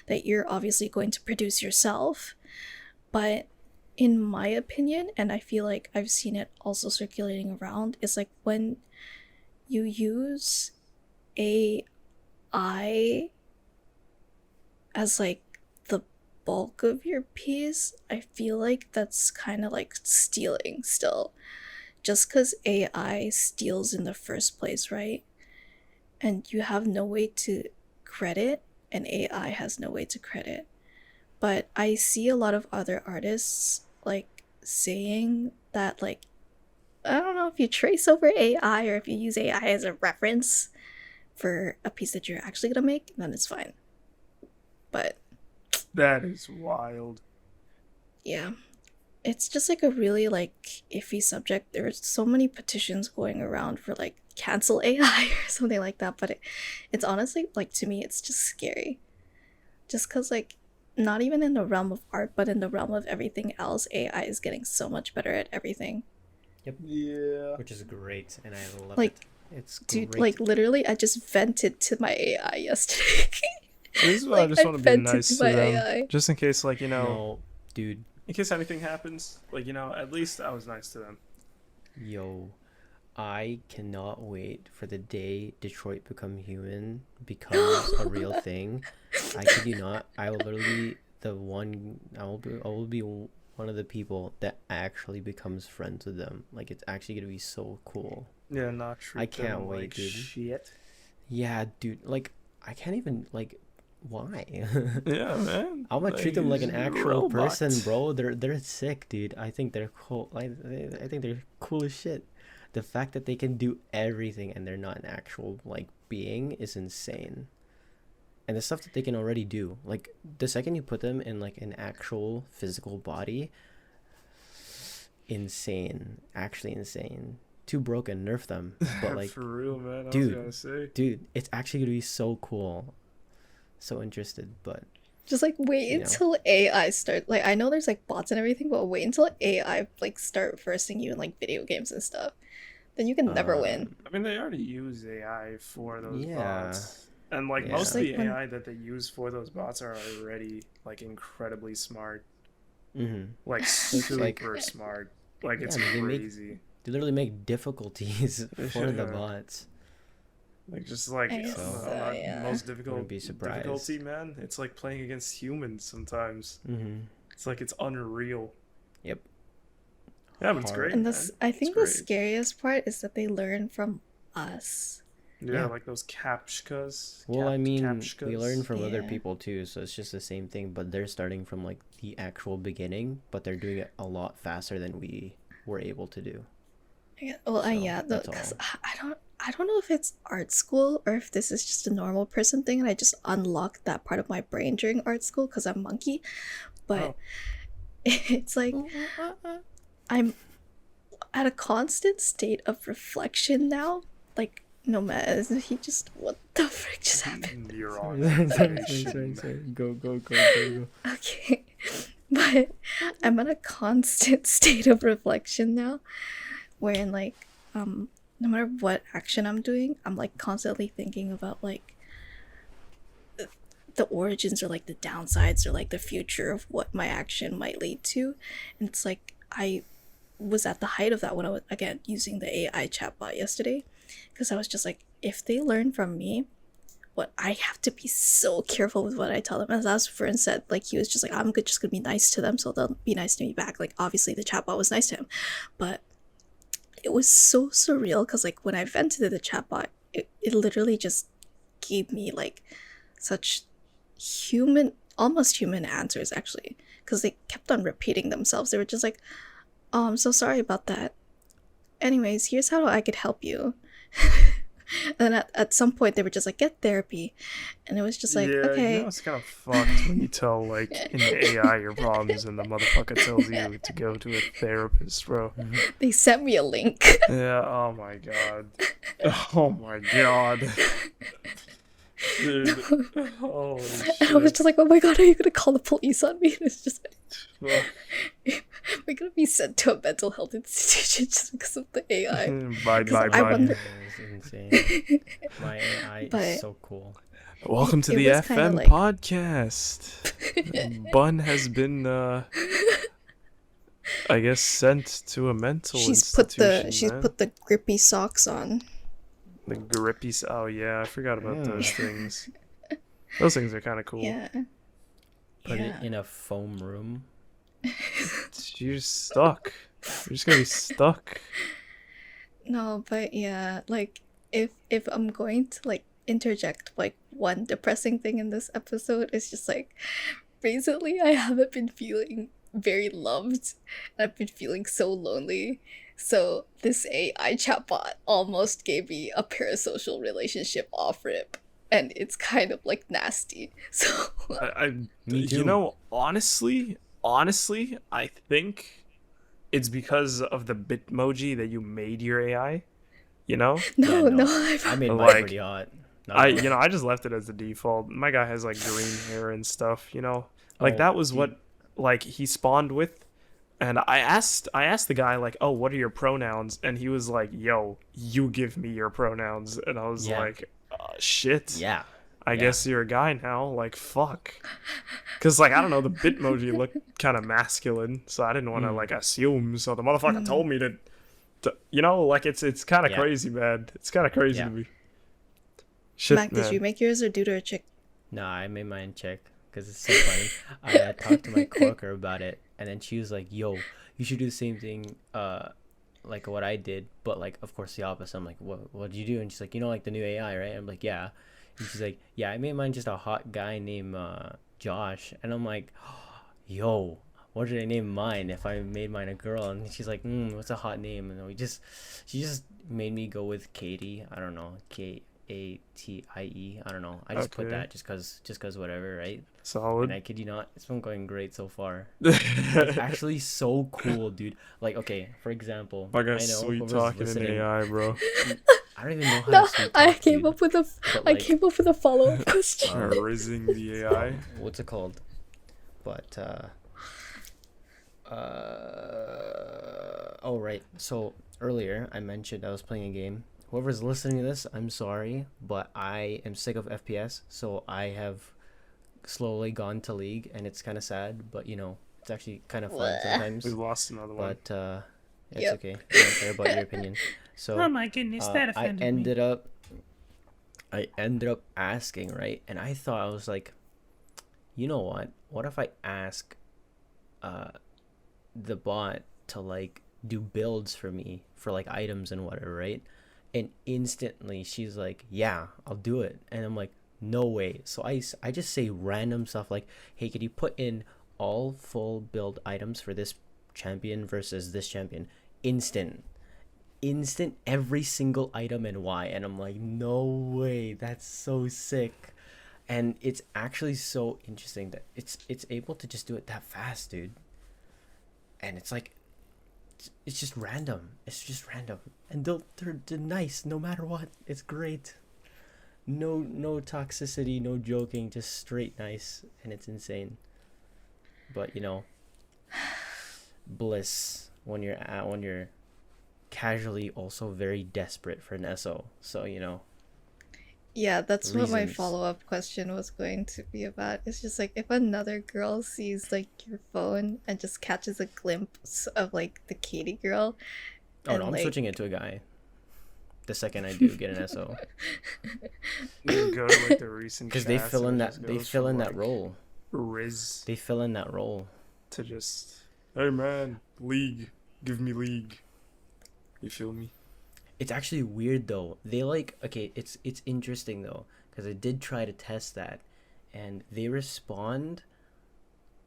that you're obviously going to produce yourself. But in my opinion, and I feel like I've seen it also circulating around, is like when you use AI as like the bulk of your piece, I feel like that's kind of like stealing still. Just because AI steals in the first place, right? And you have no way to credit, and AI has no way to credit. But I see a lot of other artists like saying that like, I don't know if you trace over AI or if you use AI as a reference for a piece that you're actually gonna make, then it's fine. But That is wild. yeah, it's just like a really like iffy subject. There's so many petitions going around for like cancel AI or something like that, but it's honestly like, to me it's just scary. Just because like not even in the realm of art, but in the realm of everything else, AI is getting so much better at everything. Yep. Yeah. Which is great, and I love Like, it. It's dude, great. like literally I just vented to my AI yesterday. This is why Like, I just I want to be vented nice to to my them, AI. just in case, like, you know, No, dude. in case anything happens, like, you know, at least I was nice to them. Yo, I cannot wait for the day Detroit Become Human becomes a real thing. I kid you not. I will literally I will be one of the people that actually becomes friends with them. Like, it's actually gonna be so cool. Yeah, not treat I can't them wait, like dude. shit. Yeah, dude. Like, I can't even like. Why? Yeah, man. I'm gonna treat them like an he's a actual robot. person, bro. They're sick, dude. I think they're cool. I think they're cool as shit. The fact that they can do everything and they're not an actual like being is insane. And the stuff that they can already do, like the second you put them in like an actual physical body, insane. Actually insane. Too broken, nerf them. But like, For real, man. dude, I was gonna say. dude, it's actually gonna be so cool. So interested, but Just like wait You know. until AI start. Like I know there's like bots and everything, but wait until AI like start versing you in like video games and stuff. Then you can never win. I mean, they already use AI for those Yeah. bots. And, like, Yeah. most of Like the when- AI that they use for those bots are already, like, incredibly smart. Mm-hmm. Like, it's like- super smart. Like, it's Yeah, they make- crazy. They literally make difficulties for the Yeah. bots. Like, just, like, I guess on so, that yeah. most difficult Wouldn't be surprised. difficulty, man. It's like playing against humans sometimes. Mm-hmm. It's like, it's unreal. Yep. Yeah, but it's Hard. great. And man. this, I think It's the great. scariest part is that they learn from us. Yeah, Yeah. like those captchas. Well, I mean, we captchas. learn from other Yeah. people too, so it's just the same thing, but they're starting from like the actual beginning, but they're doing it a lot faster than we were able to do. Yeah, well, So, yeah, that's because all. I don't know if it's art school or if this is just a normal person thing, and I just unlocked that part of my brain during art school because I'm monkey. But Oh. it's like I'm at a constant state of reflection now. Like, no matter he just what the frick just happened. Neuron sorry. activation. Go. Okay, but I'm at a constant state of reflection now, wherein like no matter what action I'm doing, I'm like constantly thinking about like the origins or like the downsides or like the future of what my action might lead to. And it's like I was at the height of that when I was again using the AI chatbot yesterday, because I was just like, if they learn from me, what I have to be so careful with what I tell them. As Fern said, like he was just like, I'm just gonna be nice to them, so they'll be nice to me back. Like obviously the chatbot was nice to him, but it was so surreal because like when I vented to the chatbot, it literally just gave me like such human, almost human answers actually, because they kept on repeating themselves. They were just like, "Oh, I'm so sorry about that. Anyways, here's how I could help you." And then at some point they were just like, "Get therapy," and it was just like, Yeah, okay. you know, it's kind of fucked when you tell like in the AI your problems and the motherfucker tells you to go to a therapist, bro. They sent me a link. Yeah. Oh my god. Oh my god. Dude. Holy And I was shit. just like, "Oh my god, are you gonna call the police on me?" And it's just like, Fuck. we're gonna be sent to a mental health institution just because of the AI. Bye, 'Cause bye, I bye. wonder- It's insane. My AI But- is so cool. Welcome to It the was kinda FM like- podcast. Bun has been, I guess, sent to a mental She's put institution. the grippy socks on. The grippy. Oh yeah, I forgot about those things. Those things are kind of cool. Yeah. Put Yeah. it in a foam room. You're stuck. You're just gonna be stuck. No, but yeah, like if I'm going to like interject like one depressing thing in this episode, it's just like recently I haven't been feeling very loved. I've been feeling so lonely. So this AI chatbot almost gave me a parasocial relationship off rip. And it's kind of like nasty. So Me You too. know, honestly, I think it's because of the Bitmoji that you made your AI. You know, no, Yeah, no. no, I made mine Like, pretty hot. Not I gonna lie. I just left it as the default. My guy has like green hair and stuff. You know, like Oh, that was dude. what like he spawned with. And I asked the guy like, "Oh, what are your pronouns?" And he was like, "Yo, you give me your pronouns." And I was Yeah. like, "Shit. Yeah. I Yeah. guess you're a guy now." Like, fuck. Cause like I don't know, the Bitmoji looked kind of masculine, so I didn't want to like assume. So the motherfucker told me to, you know, like it's kind of Yeah. crazy, man. It's kind of crazy Yeah. to me. Shit, Mac, man. did you make yours or dude or chick? No, I made mine check because it's so funny. I talked to my coworker about it, and then she was like, "Yo, you should do the same thing, like what I did, but like, of course, the opposite." I'm like, "What did you do?" And she's like, "You know, like the new AI, right?" I'm like, "Yeah." And she's like, "Yeah, I made mine just a hot guy named Josh," and I'm like, "Yo, what did I name mine if I made mine a girl?" And she's like, "What's a hot name?" And she just made me go with Katie. I don't know, Katie. I don't know. I just put Okay. that just cause whatever, right? And Solid. I kid you not, it's been going great so far. It's actually so cool, dude. Like, okay, for example, I got know sweet whoever's talking in listening, AI, bro. I don't even know how No, to sweet I talk, came dude. up with a But, I like, came up with a follow-up question. Rizzing the AI. what's it called? But oh right. So earlier I mentioned I was playing a game. Whoever's listening to this, I'm sorry, but I am sick of FPS, so I have slowly gone to League, and it's kind of sad, but you know, it's actually kind of fun Bleh. sometimes. We lost another one. But it's Yep. okay. I don't care about your opinion. So Oh my goodness, that I offended me. ended up asking, right? And I thought, I was like, you know what if I ask the bot to like do builds for me for like items and whatever, right? And instantly she's like, yeah, I'll do it. And I'm like, no way. So I just say random stuff like, hey, could you put in all full build items for this champion versus this champion? Instant every single item and why. And I'm like, no way, that's so sick. And it's actually so interesting that it's able to just do it that fast, dude. And it's like, it's just random. It's just random. And they're nice no matter what. It's great. No toxicity, no joking, just straight nice. And it's insane. But you know, bliss when you're casually also very desperate for an SO. So you know, Yeah, that's what my Reasons. follow-up question was going to be about. It's just like if another girl sees like your phone and just catches a glimpse of like the Katie girl. oh and, no, I'm like, switching it to a guy. The second I do get an SO, You go to like the recent because they chats fill in and it that just they goes fill from, in that like, role. Riz They fill in that role. to just, hey man, League, give me League. You feel me? It's actually weird though. They like okay, it's interesting though because I did try to test that, and they respond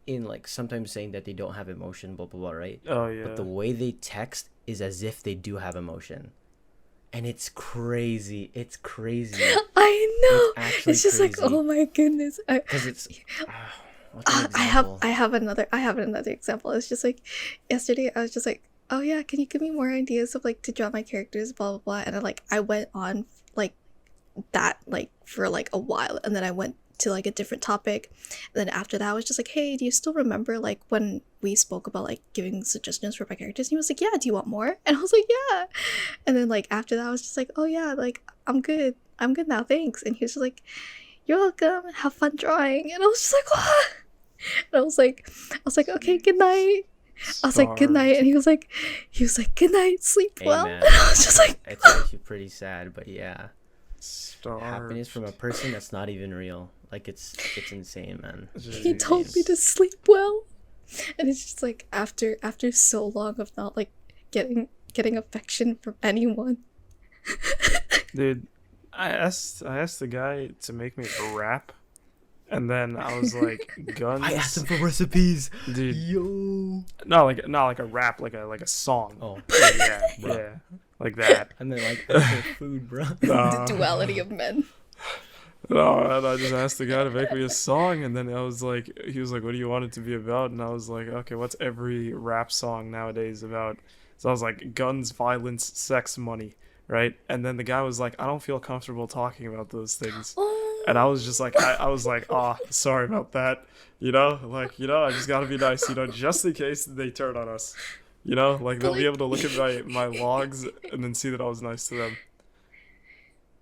in like sometimes saying that they don't have emotion, blah blah blah, right? Oh But yeah. the way they text is as if they do have emotion, and it's crazy. It's crazy. I know. Actually It's just like, crazy oh my goodness. because it's what's an I example? have another example. It's just like yesterday I was just like, oh yeah, can you give me more ideas of like to draw my characters, blah blah blah. And then like I went on like that like for like a while, and then I went to like a different topic. And then after that I was just like, hey, do you still remember like when we spoke about like giving suggestions for my characters? And he was like, yeah, do you want more? And I was like, yeah. And then like after that I was just like, oh yeah, like I'm good now, thanks. And he was just like, you're welcome, have fun drawing. And I was just like, what? And I was like, okay, good night. I was like, good night. And he was like, good night, sleep Hey well. man, And I was just like, it's actually pretty sad, but yeah, happiness from a Starved. person that's not even real. Like it's insane, man. It's It's just he insane. told me to sleep well. And it's just like after so long of not like getting affection from anyone. Dude, I asked the guy to make me a rap, and then I was like, guns. I asked him for recipes. Dude, Yo. not like a rap, like a song. Oh, Yeah, Bro. yeah, like that. and then like for food, bro. The duality of men. No, and I just asked the guy to make me a song, and then I was like, he was like, "What do you want it to be about?" And I was like, "Okay, what's every rap song nowadays about?" So I was like, "Guns, violence, sex, money." Right? And then the guy was like, "I don't feel comfortable talking about those things." And I was just like, I was like, "Ah, sorry about that." I just gotta be nice, just in case they turn on us. Like they'll be able to look at my logs and then see that I was nice to them.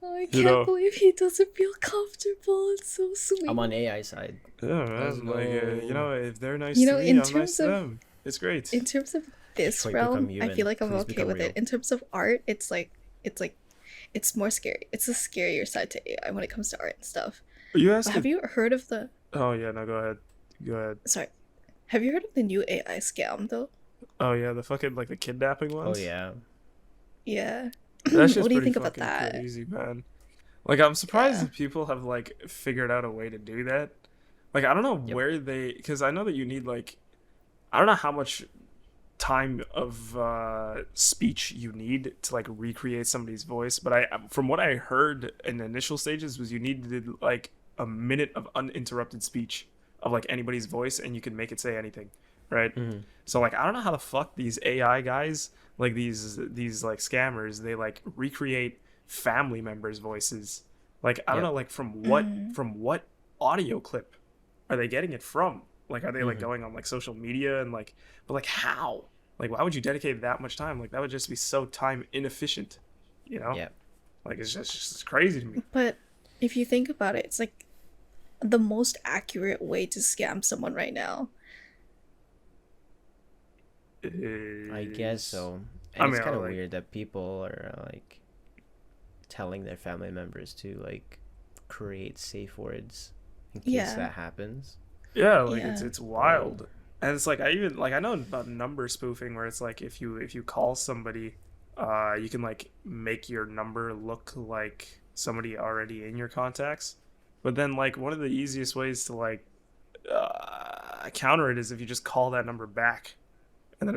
Oh, I You can't know. believe he doesn't feel comfortable. It's so sweet. I'm on AI side. Yeah, Let's man. Like, go. if they're nice You to know, me, in I'm nice terms to of- them. It's great. In terms of this Detroit, realm, become I human. feel like I'm Please okay become with real. it. In terms of art, it's more scary. It's a scarier side to AI when it comes to art and stuff. You But asked. have you heard of the Oh yeah, no, go ahead. Go ahead. sorry? Have you heard of the new AI scam though? Oh yeah, the fucking like the kidnapping Oh ones. yeah. Yeah. That's just What do you pretty think about fucking that? crazy, man. Like I'm surprised Yeah. that people have like figured out a way to do that. Like I don't know Yep. where they, because I know that you need like, I don't know how much time of speech you need to like recreate somebody's voice, but from what I heard in the initial stages was you needed like a minute of uninterrupted speech of like anybody's voice, and you could make it say anything, right? Mhm. So like I don't know how the fuck these AI guys, like these like scammers, they like recreate family members' voices. Like I don't Yep. know, like from Mm. what audio clip are they getting it from? Like are they like Mhm. going on like social media and like, but like how? Like why would you dedicate that much time? Like that would just be so time inefficient, you know? Yeah. Like it's just crazy to me. But if you think about it, it's like the most accurate way to scam someone right now. I guess so. I And it's mean, kind of like- weird that people are like telling their family members to like create safe words in case Yeah. that happens. Yeah, like Yeah. it's wild. And it's like I know about number spoofing where it's like if you call somebody, you can like make your number look like somebody already in your contacts. But then like one of the easiest ways to like counter it is if you just call that number back. And then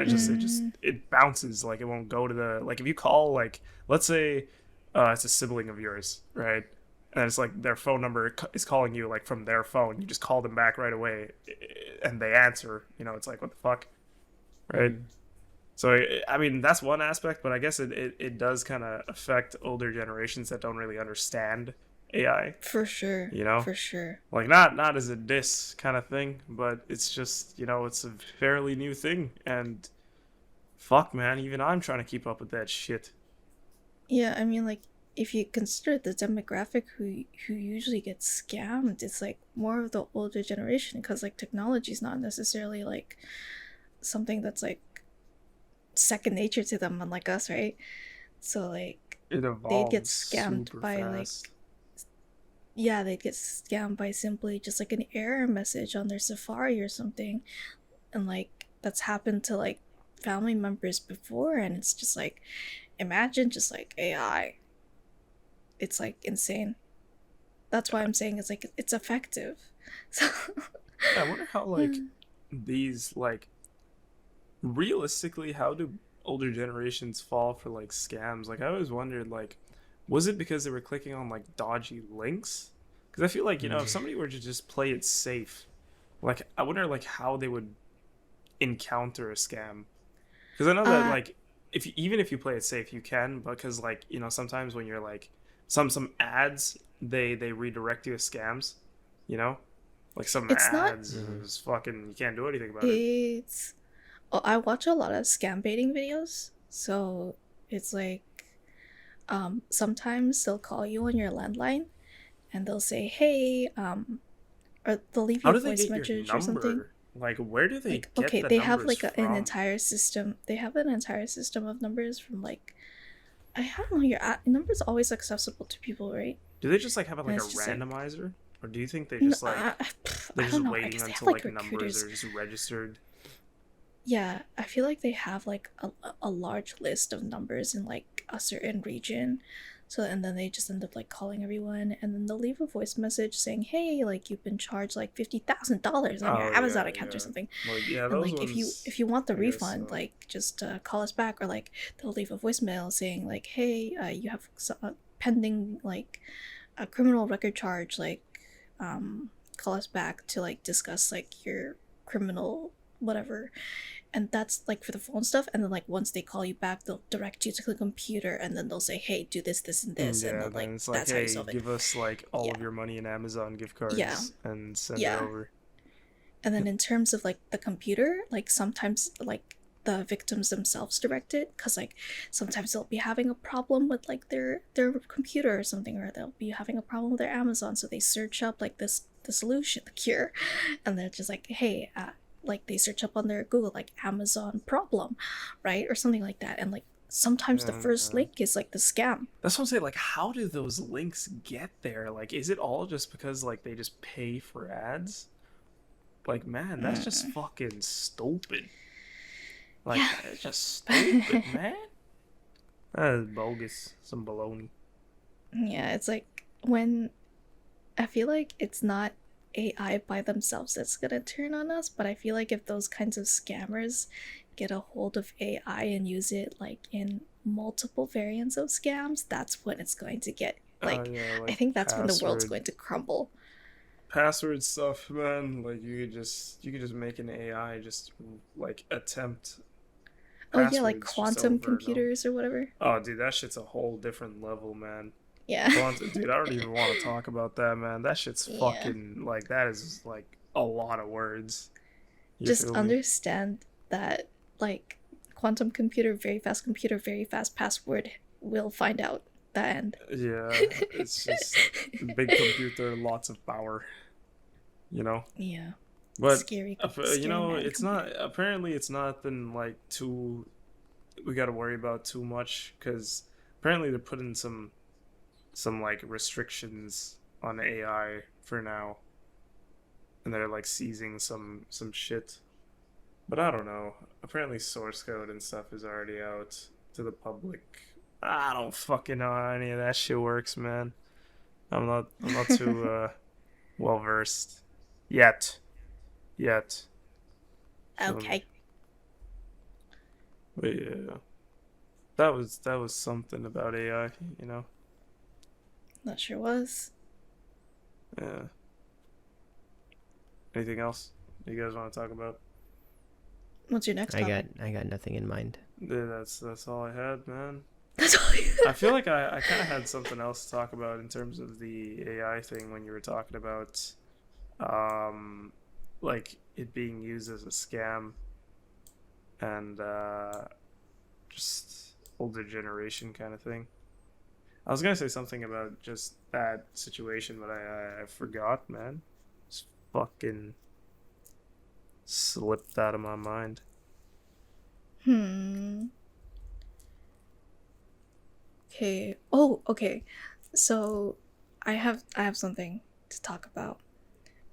it bounces, like it won't go to the, like if you call like, let's say it's a sibling of yours, right? And it's like their phone number is calling you like from their phone. You just call them back right away, and they answer. It's like what the fuck, right? Mhm. So I mean that's one aspect, but I guess it does kind of affect older generations that don't really understand AI. For sure. You know? For sure. Like not as a diss kind of thing, but it's just it's a fairly new thing, and fuck man, even I'm trying to keep up with that shit. Yeah, I mean, like, if you consider the demographic who usually gets scammed, it's like more of the older generation because like technology is not necessarily like something that's like second nature to them, unlike us, right? So like, It evolves get scammed super by, like, fast. yeah, they'd get scammed by simply just like an error message on their Safari or something, and like that's happened to like family members before, and it's just like imagine just like AI. It's like insane. That's why I'm saying it's like it's effective. So I wonder how like these like realistically, how do older generations fall for like scams? Like I always wondered, like, was it because they were clicking on like dodgy links? Because I feel like, you know, if somebody were to just play it safe, like I wonder like how they would encounter a scam. Because I know that uh like if you, even if you play it safe, you can, because like, you know, sometimes when you're like some ads, they redirect you to scams, you know, like some it's not ads is fucking, you can't do anything about it. it's oh, I watch a lot of scam baiting videos. So it's like sometimes they'll call you on your landline and they'll say, "Hey," or they'll leave How you a do they voice get your message or something. number? Like, where do they Like, get okay, the they have numbers like an from? entire system. They have an entire system of numbers from like I don't know. Your number's always accessible to people, right? Do they just like have it And like a it's just like randomizer, or do you think they no, just like they're I just don't know. I waiting guess they have until like like numbers recruiters. are just registered? Yeah, I feel like they have like a large list of numbers in like a certain region. So and then they just end up like calling everyone and then they'll leave a voice message saying, "Hey, like you've been charged like $50,000 on your Oh Amazon yeah, account or yeah. something." Like yeah, And those like if you ones. if you want the I guess refund, so. like just call us back or like they'll leave a voicemail saying like, "Hey, you have pending like a criminal record charge, like call us back to like discuss like your criminal whatever." And that's like for the phone stuff, and then like once they call you back they'll direct you to the computer and then they'll say, "Hey, do this, this, and this," and Yeah, then like then it's like, that's how you hey, solve it. give us like all of Yeah, your money in Amazon gift yeah, cards and send it yeah. over. And then in terms of like the computer, like sometimes like the victims themselves direct it because like sometimes they'll be having a problem with like their computer or something, or they'll be having a problem with their Amazon, so they search up like the solution, the cure, and they're just like, "Hey, like they search up on their Google like Amazon problem," right, or something like that, and like sometimes the first Yeah. link is like the scam. That's what I'm saying. Like, how do those links get there? Like, is it all just because like they just pay for ads? Like, man, that's just Mm. fucking stupid. Like, Yeah. it's just stupid, man. That is bogus. Some baloney. Yeah, it's like when I feel like it's not AI by themselves that's gonna turn on us, but I feel like if those kinds of scammers get a hold of AI and use it like in multiple variants of scams, that's when it's going to get Oh like yeah, I like think that's when the world's password going to crumble. password stuff, man. Like you could just make an AI just like attempt Oh yeah, like passwords just quantum over and over. computers or whatever. Oh, dude, that shit's a whole different level, man. Yeah. Quantum, dude, I don't even want to talk about that, man. That shit's Yeah. fucking like that is like a lot of words. You Just feel me? understand that like quantum computer, very fast password will find out the end. Yeah, it's just big computer, lots of power, you know. Yeah. But you Scary know, man it's not. computer. Apparently, it's nothing like too. We got to worry about too much because apparently they're putting some like restrictions on AI for now, and they're like seizing some shit. But I don't know. Apparently, source code and stuff is already out to the public. I don't fucking know how any of that shit works, man. I'm not too well versed yet. Yet. Feel me? Okay. But yeah. That was something about AI, you know? That sure was. Yeah. Anything else you guys want to talk about? What's your next topic? I got nothing in mind. Yeah, that's all I had, man. That's all you I feel like I kind of had something else to talk about in terms of the AI thing when you were talking about um like it being used as a scam and just older generation kind of thing. I was gonna say something about just that situation, but I forgot, man. Just fucking slipped out of my mind. Hmm. Okay. Oh, okay. So I have something to talk about.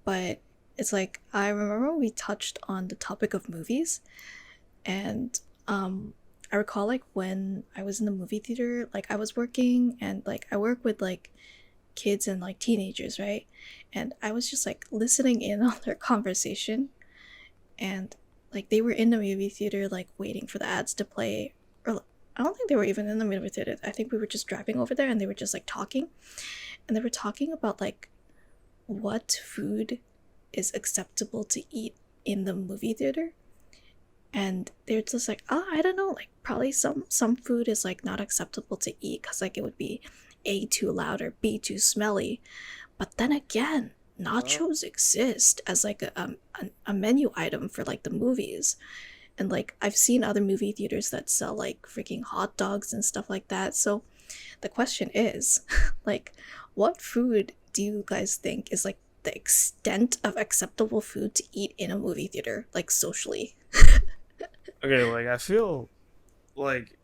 But it's like I remember we touched on the topic of movies and I recall like when I was in the movie theater, like I was working and like I work with like kids and like teenagers, right? And I was just like listening in on their conversation, and like they were in the movie theater like waiting for the ads to play, or I don't think they were even in the movie theater. I think we were just driving over there and they were just like talking, and they were talking about like what food is acceptable to eat in the movie theater. And they're just like, oh, I don't know, like probably some food is like not acceptable to eat because like it would be A, too loud, or B, too smelly. But then again, nachos exist as like a menu item for like the movies. And like I've seen other movie theaters that sell like freaking hot dogs and stuff like that. So the question is, like, what food do you guys think is like the extent of acceptable food to eat in a movie theater, like socially? Okay, like I feel like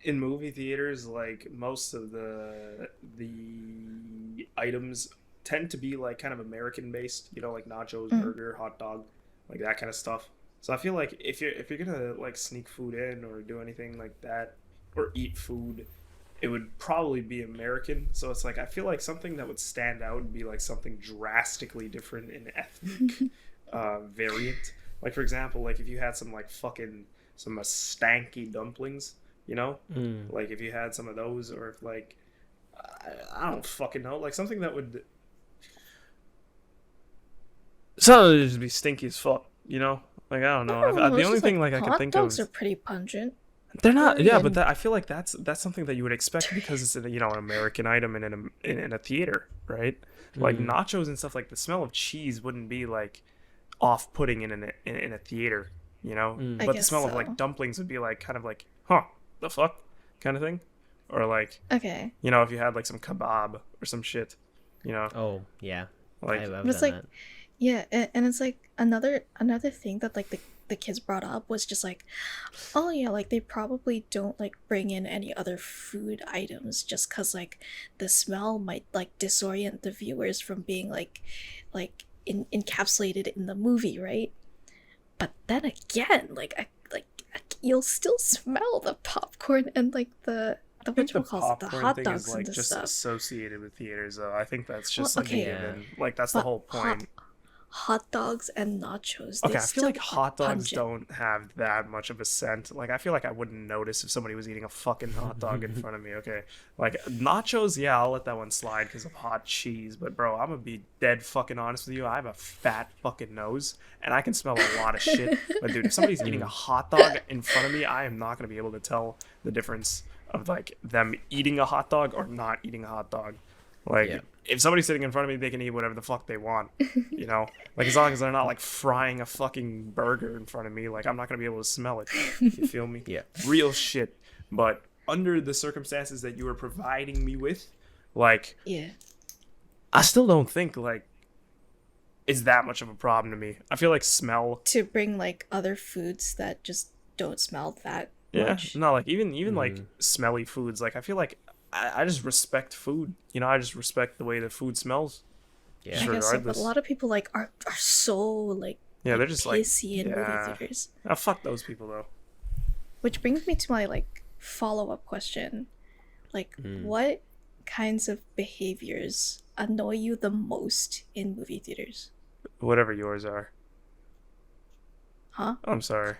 in movie theaters, like most of the items tend to be like kind of American based, you know, like nachos, burger, hot dog, like that kind of stuff. So I feel like if you're gonna like sneak food in or do anything like that or eat food, it would probably be American. So it's like I feel like something that would stand out would be like something drastically different in ethnic variant. Like for example, like if you had some like fucking some stanky dumplings, you know, like if you had some of those, or if like I don't fucking know, like something that would just be stinky as fuck, you know. Like I don't know. The only thing like I can think of. Hot dogs are pretty pungent. They're not, yeah, but I feel like that's something that you would expect because it's an American item in a theater, right? Like nachos and stuff, like the smell of cheese wouldn't be like off-putting in a theater, you know. But the smell of like dumplings would be like kind of like, huh, the fuck, kind of thing, or like, okay, you know, if you had like some kebab or some shit, you know. Oh yeah, like I've it's done like, that. yeah, and it's like another thing that like the kids brought up was just like, oh yeah, like they probably don't like bring in any other food items just because like the smell might like disorient the viewers from being like encapsulated in the movie, right? But then again, you'll still smell the popcorn and like the whatchamacallit, the hot thing dogs is like and the just stuff. associated with theaters, though. I think that's just Well, like okay, a given. Like that's the but whole point. hot dogs and nachos. Okay, They I feel still like are hot dogs pungent. don't have that much of a scent. Like, I feel like I wouldn't notice if somebody was eating a fucking hot dog in front of me, okay? Like, nachos, yeah, I'll let that one slide because of hot cheese. But, bro, I'm gonna be dead fucking honest with you. I have a fat fucking nose, and I can smell a lot of shit. But, dude, if somebody's eating a hot dog in front of me, I am not gonna be able to tell the difference of, like, them eating a hot dog or not eating a hot dog. Like, Yeah. if somebody's sitting in front of me, they can eat whatever the fuck they want, you know? Like, as long as they're not, like, frying a fucking burger in front of me, like, I'm not gonna be able to smell it. You feel me? Yeah. Real shit. But under the circumstances that you were providing me with, like, Yeah. I still don't think, like, it's that much of a problem to me. I feel like smell... To bring like other foods that just don't smell that much. No, like, even like, smelly foods, like, I feel like I just respect food. You know, I just respect the way the food smells. Yeah. I guess so, but regardless. a lot of people like are so like Yeah, they're just like pissy in movie theaters. Oh, fuck those people though. Which brings me to my like follow-up question. Like what kinds of behaviors annoy you the most in movie theaters? Whatever yours are. Huh? I'm sorry.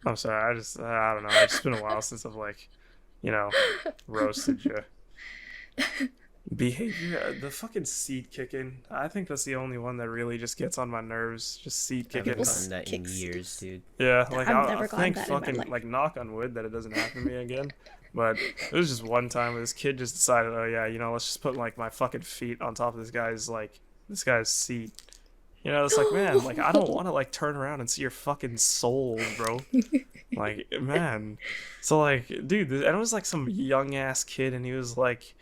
I'm sorry. I don't know. It's just been a while since I've like, you know, roasted you. Behavior, the fucking seat kicking. I think that's the only one that really just gets on my nerves. Just seat I kicking. haven't People gotten that in kick years, seats. dude. Yeah, like I've I never gotten think that in my fucking life. like knock on wood that it doesn't happen to me again. But it was just one time where this kid just decided, oh yeah, you know, let's just put like my fucking feet on top of this guy's seat. You know, it's like, man, like I don't want to like turn around and see your fucking soul, bro. Like, man. So like, dude, and it was like some young ass kid, and he was like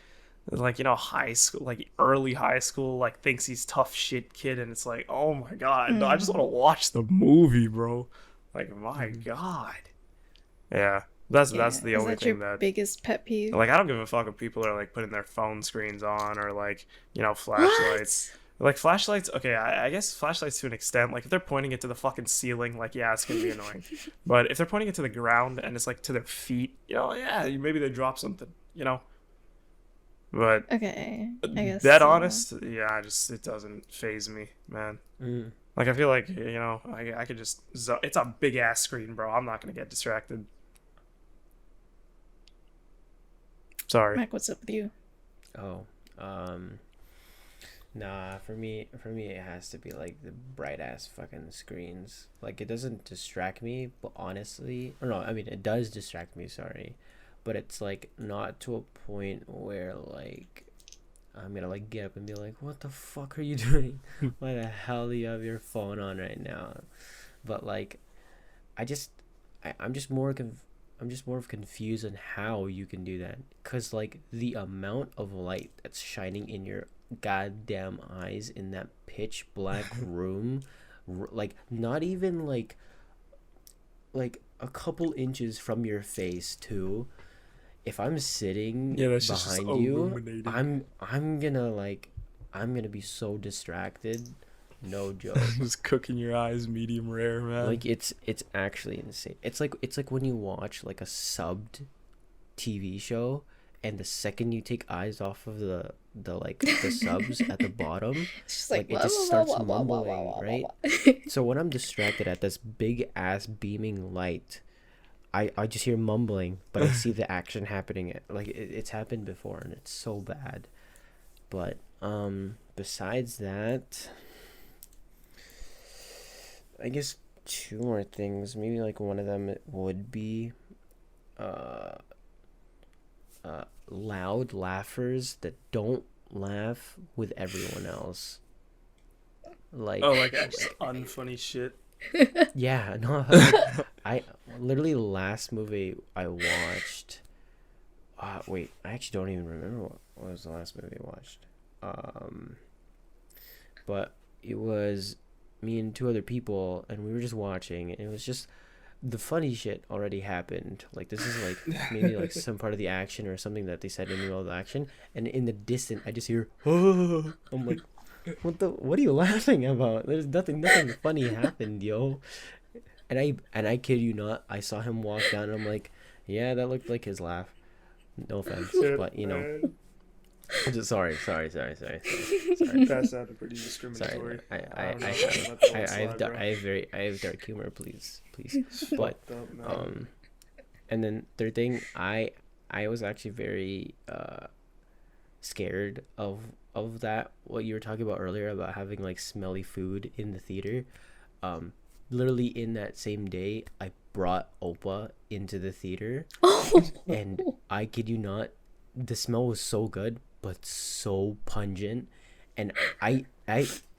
you know, high school, like early high school, like thinks he's tough shit kid, and it's like, oh my god, no, I just want to watch the movie, bro. Like, my god. Yeah, that's the Is only that thing your that, biggest pet peeve? like, I don't give a fuck if people are like putting their phone screens on or like, you know, flashlights. Like flashlights, okay, I guess flashlights to an extent. Like if they're pointing it to the fucking ceiling, like yeah, it's gonna be annoying. But if they're pointing it to the ground and it's like to their feet, yeah, maybe they drop something. But Okay, I guess dead so. honest, yeah, it doesn't phase me, man. Like I feel like I could just it's a big ass screen, bro. I'm not gonna get distracted. Sorry. Mac, what's up with you? Oh, nah. For me, it has to be like the bright ass fucking screens. Like it doesn't distract me, but honestly, or no, I mean it does distract me. Sorry, but it's like not to a point where like I'm gonna like get up and be like, what the fuck are you doing? Why the hell do you have your phone on right now? But like, I'm just more of confused on how you can do that, cause like the amount of light that's shining in your goddamn eyes in that pitch black room, like not even like a couple inches from your face too. If I'm sitting That's just behind you, illuminating. I'm gonna be so distracted. No joke. Just cooking your eyes medium rare, man. Like it's actually insane. It's like when you watch like a subbed TV show, and the second you take eyes off of the subs at the bottom, It's just like it just starts mumbling, right? So when I'm distracted at this big ass beaming light, I just hear mumbling, but I see the action happening. Like it's happened before, and it's so bad. But besides that, I guess two more things. Maybe like one of them would be loud laughers that don't laugh with everyone else. Like just unfunny shit. yeah, no, like, I literally last movie I watched. Wait, I actually don't even remember what was the last movie I watched. But it was me and two other people, and we were just watching, and it was just the funny shit already happened. Like this is like maybe like some part of the action or something that they said in the middle of the action, and in the distance I just hear, oh, I'm like, what are you laughing about? There's nothing funny happened, yo. And I kid you not, I saw him walk down, and I'm like, yeah, that looked like his laugh. No offense, but you know, just sorry. That sounded pretty discriminatory. Sorry, I have dark humor, please. But and then third thing, I was actually very scared of that, what you were talking about earlier about having like smelly food in the theater. Literally in that same day, I brought Opa into the theater, and I kid you not, the smell was so good but so pungent, and I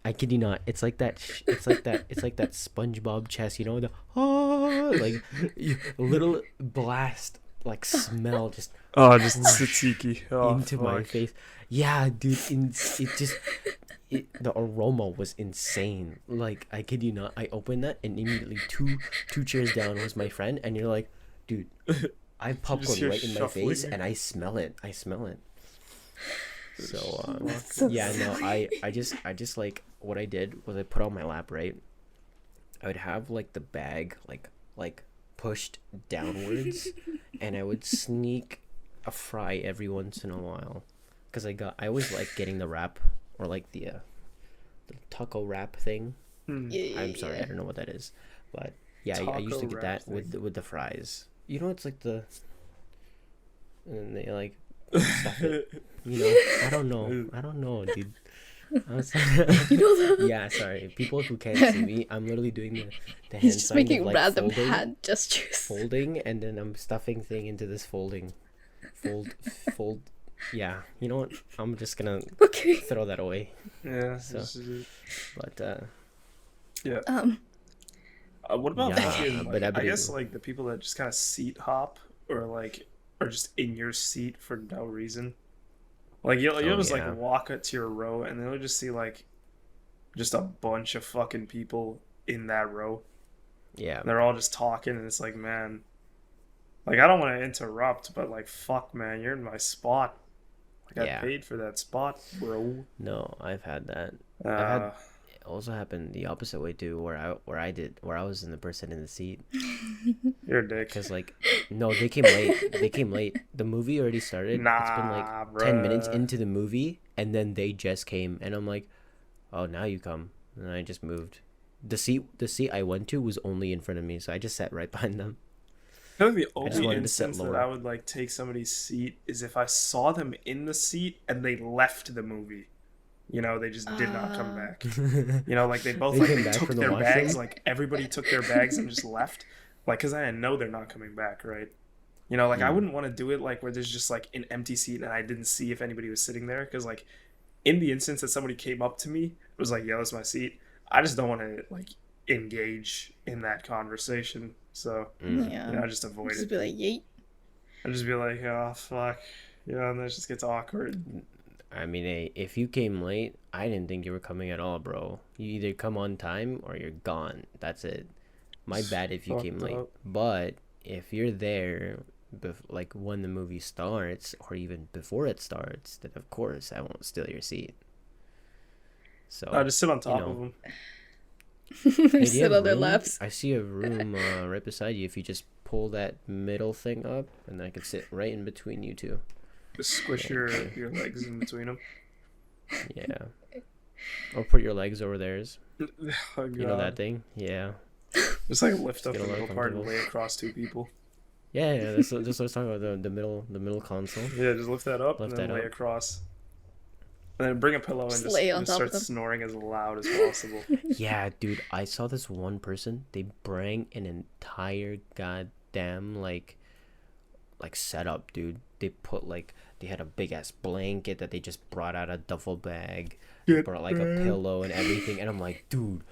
kid you not, it's like that SpongeBob chest, you know, the like little blast like smell just just tzatziki into my face. Yeah, dude, the aroma was insane. Like I kid you not, I opened that, and immediately two chairs down was my friend, and you're like, dude, I have popcorn right in my face, and I smell it. So yeah, no, I just like, what I did was I put on my lap, right? I would have like the bag like pushed downwards, and I would sneak a fry every once in a while, because I always like getting the wrap, or like the taco wrap thing. I'm sorry, I don't know what that is, but yeah, I used to get that with the fries. You know, it's like the, and then they like stuff it. You know, I don't know, dude. You know that? Yeah, sorry. People who can't see me, I'm literally doing the hand He's just sign making of, like, random folding, hand gestures. folding, and then I'm stuffing thing into this fold. Yeah, you know what? I'm just gonna Okay. throw that away. Yeah. So, but Yeah. What about Yeah, fucking, but I guess like the people that just kind of seat hop, or like are just in your seat for no reason. Like you'll just yeah. like walk up to your row, and then you'll just see like just a bunch of fucking people in that row. yeah, And they're all just talking, and it's like, man, like I don't want to interrupt, but like fuck, man, you're in my spot. Like, Yeah. I paid for that spot, bro. No, I've had that. I've had Uh, it also happened the opposite way too, where I was in the person in the seat, you're a dick. because like, no, they came late. They came late. The movie already started. It's been like Nah, 10 minutes bruh. into the movie, and then they just came, and I'm like, oh, now you come, and I just moved. The seat I went to was only in front of me, so I just sat right behind them. I think the I just only wanted to sit instance that lower. I would like take somebody's seat is if I saw them in the seat and they left the movie. You know, they just did not come back. You know, like they both They like came they back took from the their bags, washroom? like everybody took their bags and just left. Like, cause I know they're not coming back, right? You know, like I wouldn't want to do it like where there's just like an empty seat and I didn't see if anybody was sitting there. Cause like in the instance that somebody came up to me, it was like, "Yo, that's my seat." I just don't want to like engage in that conversation. So Yeah. I just avoid Just it. be like, yeet. I just be like, "Oh fuck," you know, and then it just gets awkward. I mean, hey, if you came late, I didn't think you were coming at all, bro. You either come on time or you're gone. That's it. My bad if you came Fucked late. up. But if you're there, like when the movie starts or even before it starts, then of course I won't steal your seat. So I just sit on top know. of them. hey, do you Sit have on their room? laps. I see a room right beside you. If you just pull that middle thing up, and I could sit right in between you two. Just squish your legs in between them. Yeah. Or put your legs over theirs. Oh, You know that God. thing? Yeah. Just like lift Just up get the a little middle part and comfortable. lay across two people. Yeah, that's what I was talking about, the middle console. Yeah, just lift that up Lift and then that lay up. across. And then bring a pillow and Just just, lay on just top start of them. snoring as loud as possible. Yeah, dude, I saw this one person, they bring an entire goddamn like setup, dude. They put like they had a big ass blanket that they just brought out a duffel bag, brought like a pillow and everything, and I'm like, dude,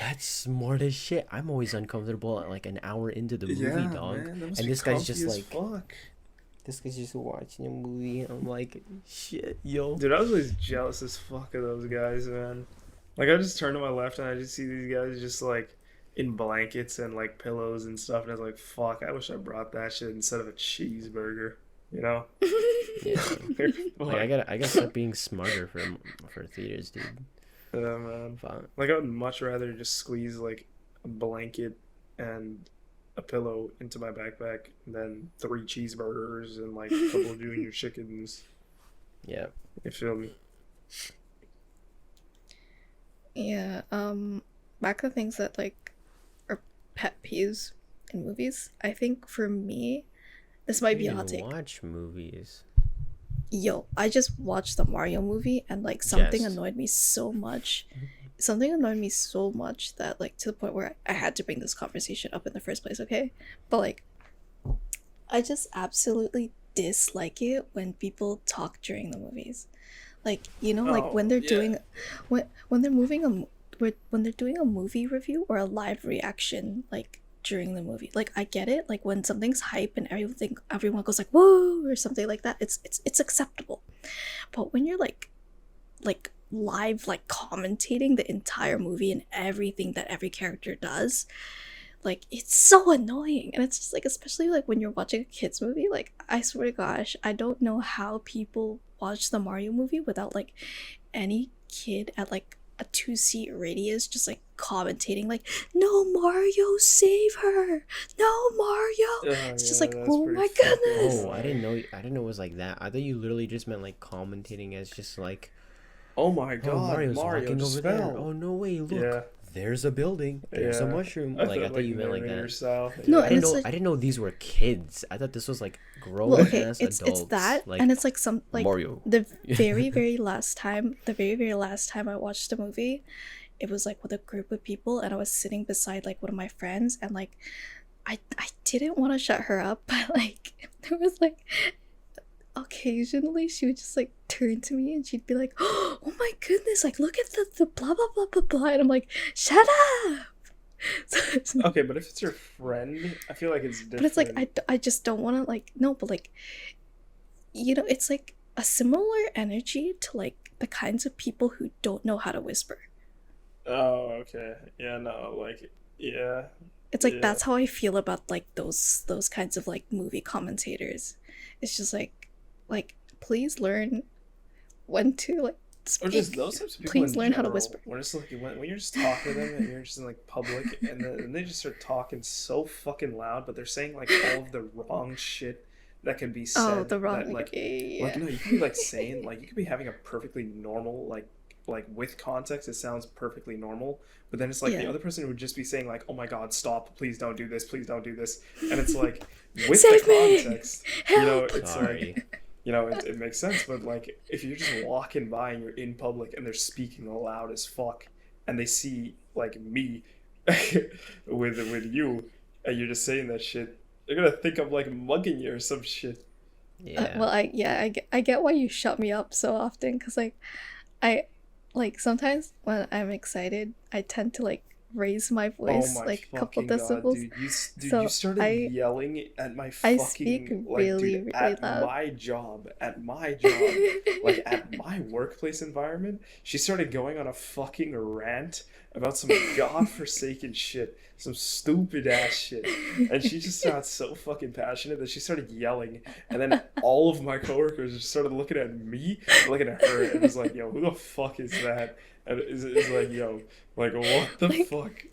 that's smart as shit. I'm always uncomfortable at like an hour into the movie, Yeah, dog. man, that must And be this guy's comfy just as like fuck. this guy's just watching a movie. I'm like, shit, yo. Dude, I was always jealous as fuck of those guys, man. Like, I just turn to my left and I just see these guys just like in blankets and like pillows and stuff, and I was like, fuck, I wish I brought that shit instead of a cheeseburger, you know? Yeah. Like I Like, gotta start being smarter for theaters, dude. yeah, man. Fuck. Like, I would much rather just squeeze like a blanket and a pillow into my backpack than 3 cheeseburgers and like a couple of junior chickens. Yeah. You feel me? Yeah, back to things that like are pet peeves in movies. I think for me, this might I be a didn't hot take. watch movies. Yo, I just watched the Mario movie and like something Yes. annoyed me so much. Something annoyed me so much that like to the point where I had to bring this conversation up in the first place, okay? But like I just absolutely dislike it when people talk during the movies. Like, you know, like when Oh, they're yeah. doing when they're moving when they're doing a movie review or a live reaction like during the movie. Like I get it, like when something's hype and everyone goes like whoa or something like that, it's acceptable. But when you're like live like commentating the entire movie and everything that every character does, like it's so annoying. And it's just like, especially like when you're watching a kids movie, like I swear to gosh, I don't know how people watch the Mario movie without like any kid at like a 2-seat radius just like commentating like, no, Mario, save her, no, Mario. It's just like, that's oh pretty my fucking goodness. Oh, I didn't know it was like that. I thought you literally just meant like commentating as just like, Oh my oh, god, Mario's Mario walking just over there. fell. Oh no way, look. Yeah. There's a building. There's a Yeah. mushroom. I Like I thought, thought you meant like narrator that. style. No, I and didn't it's know like, I didn't know these were kids. I thought this was like grown well, okay, ass it's adults. that, like and it's like some like Mario. the very last time I watched a movie, it was like with a group of people, and I was sitting beside like one of my friends, and like I didn't want to shut her up, but like there was like occasionally she would just like turn to me and she'd be like, oh my goodness, like look at the blah blah blah blah blah, and I'm like, shut up. Okay, but if it's your friend, I feel like it's different. But it's like I just don't want to like, no, but like, you know, it's like a similar energy to like the kinds of people who don't know how to whisper. Oh, okay. Yeah, no, like, yeah. It's like Yeah. that's how I feel about like those kinds of like movie commentators. It's just like please learn when to like Or just speak. those types of people Please in learn how to general, whisper. when it's like when you're just talking to them and you're just in like public and they just start talking so fucking loud, but they're saying like all of the wrong shit that can be said. Oh, the wrong. That like Yeah. no, you could be like saying like you could be having a perfectly normal like with context it sounds perfectly normal, but then it's like the Yeah. other person would just be saying like, oh my god, stop, please don't do this, please don't do this, and it's like with Save the me! context, Help! it's Sorry. like. It makes sense, but like if you're just walking by and you're in public and they're speaking loud as fuck, and they see like me with you, and you're just saying that shit, they're gonna think I'm like mugging you or some shit. Yeah. Well, I get why you shut me up so often, because I like sometimes when I'm excited, I tend to like raise my voice Oh my like a couple fucking god, decibels. dude! So You started I- yelling at my I fucking speak like, really, dude, really at loud. my job, like at my workplace environment. She started going on a fucking rant about some godforsaken shit, some stupid ass shit, and she just got so fucking passionate that she started yelling, and then all of my coworkers just started looking at me, looking at her, and was like, "Yo, who the fuck is that?" And it's like, "Yo, like what the Like, fuck."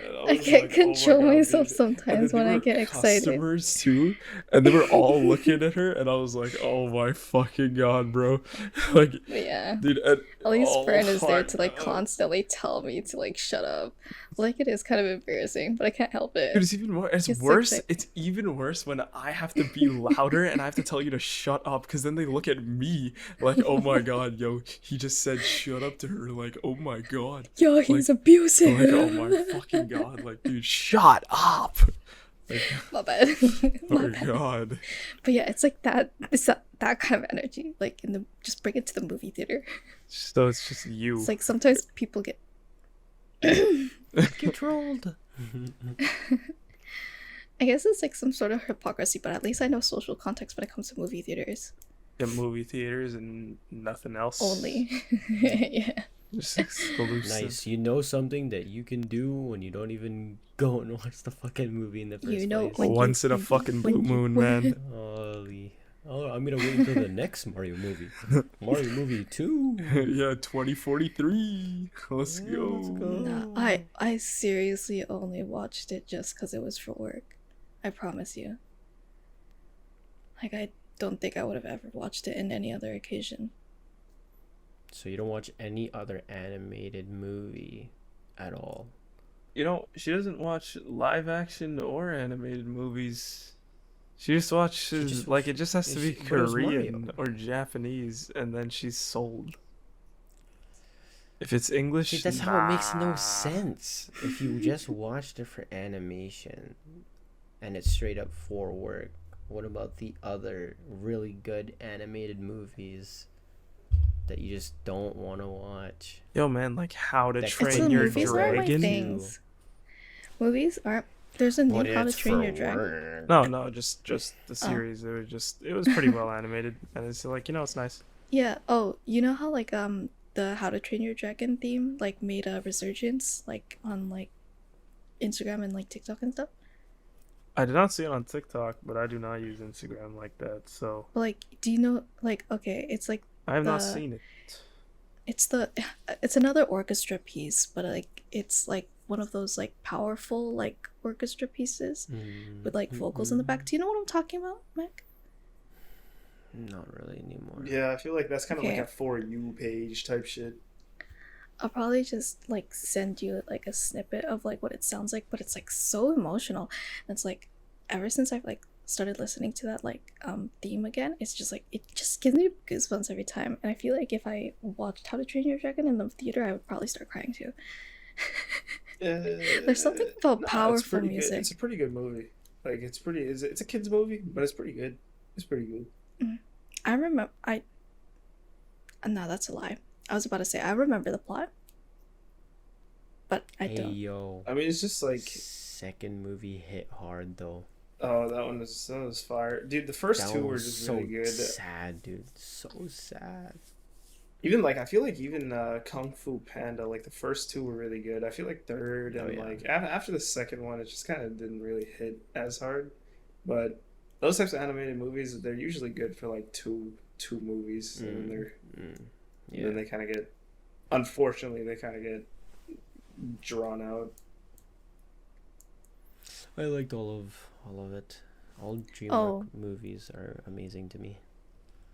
And I was can't like, "Oh my control God, myself dude." sometimes And then when there I were get excited. customers too, and they were all looking at her, and I was like, "Oh my fucking god, bro!" Like, But yeah, dude, at least oh Fern is there my to like God. constantly tell me to like shut up. Like it is kind of embarrassing, but I can't help it. Dude, it's even more. It's It's so worse. exciting. It's even worse when I have to be louder and I have to tell you to shut up, because then they look at me like, "Oh my god, yo, he just said shut up to her." Like, "Oh my god." Yo, he's Like, abusive. Like, oh my fucking god. Like, dude, shut up. Like, My bad. My oh bad. god. But yeah, it's like that. It's that kind of energy. Like in the just bring it to the movie theater. So it's just you. It's like sometimes people get. Get trolled. I guess it's like some sort of hypocrisy, but at least I know social context when it comes to movie theaters. The movie theaters and nothing else. Only. Yeah. Just exclusive. Nice. You know something that you can do when you don't even go and watch the fucking movie in the first You know, place. when you- Once in a fucking blue when you- moon, man. Holy. Oh, I'm gonna wait until the next Mario movie. Mario movie 2. Yeah, 2043. Let's Yeah, go. let's go. No, I seriously only watched it just because it was for work. I promise you. Like, I don't think I would have ever watched it in any other occasion. So you don't watch any other animated movie at all? You know, she doesn't watch live action or animated movies. She just watches, just- like, it just has to be but it was Korean Mario. or Japanese, and then she's sold. If it's English, See, that's how it makes no nah. sense. If you just watched it for animation and it's straight up for work, what about the other really good animated movies that you just don't want to watch? Yo, man, like How to That Train It's the Train Your movies aren't my Dragon. things. Movies aren't. There's a new But How to it's Train for Your Dragon. work. No, just the series. It was pretty well animated, and it's like, it's nice. Yeah. Oh, you know how like the How to Train Your Dragon theme like made a resurgence like on like Instagram and like TikTok and stuff. I did not see it on TikTok, but I do not use Instagram like that, so But like, do you know like okay, it's like I have not The- seen it. it's another orchestra piece, but like it's like one of those like powerful like orchestra pieces with like vocals in the back. Do you know what I'm talking about, Mac? Not really anymore. Yeah, I feel like that's kind of Okay. like a For You page type shit. I'll probably just like send you like a snippet of like what it sounds like, but it's like so emotional. And it's like ever since I've like started listening to that like theme again, it's just like it just gives me goosebumps every time. And I feel like if I watched How to Train Your Dragon in the theater, I would probably start crying too. There's something about Nah, it's powerful pretty good. music. It's a pretty good movie. Like it's a kids movie, but it's pretty good. It's pretty good. I remember no, that's a lie. I was about to say I remember the plot, but I Hey don't. yo, I mean, it's just like, second movie hit hard though. oh, that was fire, dude. The first That two one were was just so really good. sad, dude. So sad. Even like I feel like even Kung Fu Panda, like the first two were really good. I feel like third and yeah. like after the second one, it just kind of didn't really hit as hard. But those types of animated movies, they're usually good for like two movies, and they're And then they kind of get, unfortunately, drawn out. I liked all of it. All DreamWorks Oh. movies are amazing to me.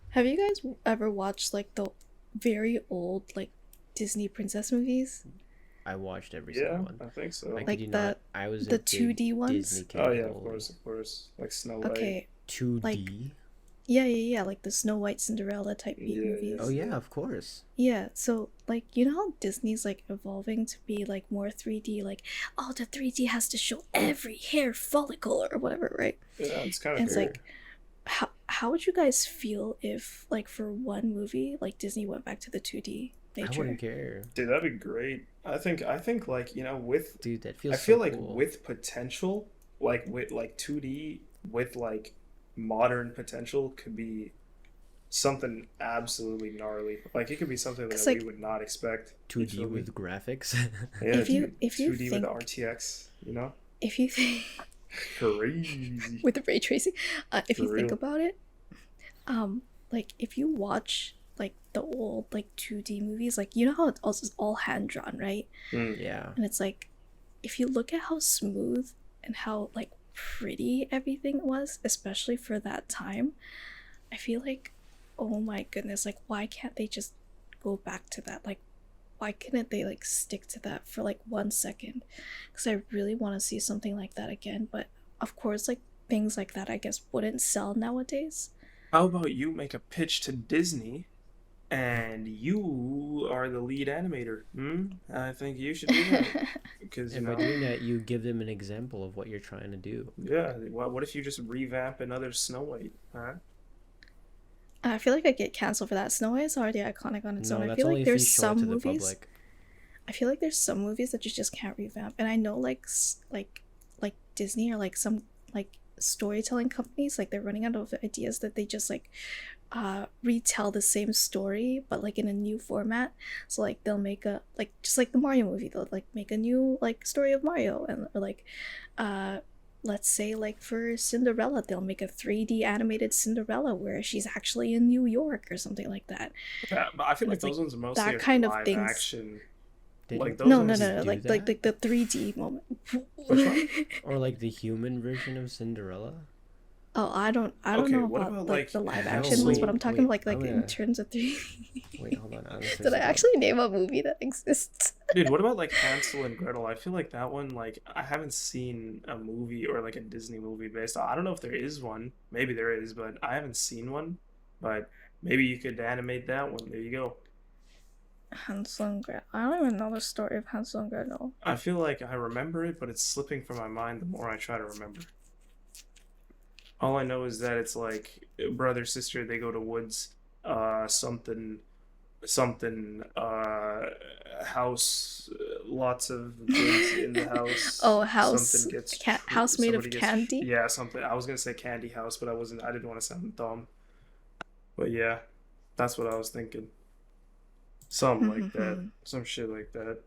Have you guys ever watched like the very old like Disney princess movies? I watched every Yeah, single one. I think so. I kid Like you not, the- I was the a big 2D ones? Disney kid. Oh yeah, of Holy- course. Like Snow White. Okay, 2D. like- yeah, like the Snow White, Cinderella type Yeah, movies. Oh yeah, of course. Yeah, so like you know how Disney's like evolving to be like more 3D, like oh the 3D has to show every hair follicle or whatever, right? Yeah, it's kind And of it's like how would you guys feel if like for one movie like Disney went back to the 2D I nature? wouldn't care, dude, that'd be great. I think like, you know, with dude. That feels. I feel so like cool. with potential, like with like 2D with like modern potential could be something absolutely gnarly. Like it could be something that 'Cause, like- we would not expect. 2D feel me? with graphics. Yeah, If you- dude, if you 2D think- with RTX, you know, If you think crazy. with the ray tracing, if For you think real. about it, like if you watch like the old like 2D movies, like you know how it's all hand drawn, right? Mm. Yeah. And it's like, if you look at how smooth and how like pretty everything was, especially for that time, I feel like, oh my goodness, like why can't they just go back to that? Like, why couldn't they like stick to that for like 1 second? Because I really want to see something like that again. But of course, like things like that, I guess wouldn't sell nowadays. How about you make a pitch to Disney, and you are the lead animator? I think you should do that because you And by know. doing that, you give them an example of what you're trying to do. Yeah, what if you just revamp another Snow White? Huh? I feel like I get canceled for that. Snow White is already iconic on its No, own. I that's feel only like if you there's show it some to the movies. public. I feel like there's some movies that you just can't revamp, and I know like Disney or like some like storytelling companies, like they're running out of ideas that they just like retell the same story but like in a new format. So like they'll make a like just like the Mario movie, they'll like make a new like story of Mario, and or like let's say like for Cinderella they'll make a 3D animated Cinderella where she's actually in New York or something like that. Yeah, but I feel And like it's, like, those ones are mostly that like kind of live things. action. They Like don't- those No, ones no, do like that? the 3D moment. Which one? Or like the human version of Cinderella. Oh, I don't Okay, know what about about, like like, the live Hansel- action ones, but I'm talking Wait, like I'm in gonna- terms of 3D. Wait, hold on. Did I actually name a movie that exists? Dude, what about like Hansel and Gretel? I feel like that one, like I haven't seen a movie or like a Disney movie based on. I don't know if there is one. Maybe there is, but I haven't seen one. But maybe you could animate that one. There you go. Hansel and Gretel. I don't even know the story of Hansel and Gretel. I feel like I remember it, but it's slipping from my mind the more I try to remember. All I know is that it's like brother sister. They go to woods. Something, house. Lots of goods in the house. Oh, house. Something gets House made of somebody gets- candy? Yeah, something. I was gonna say candy house, but I wasn't. I didn't want to sound dumb. But yeah, that's what I was thinking. Something like that. Some shit like that.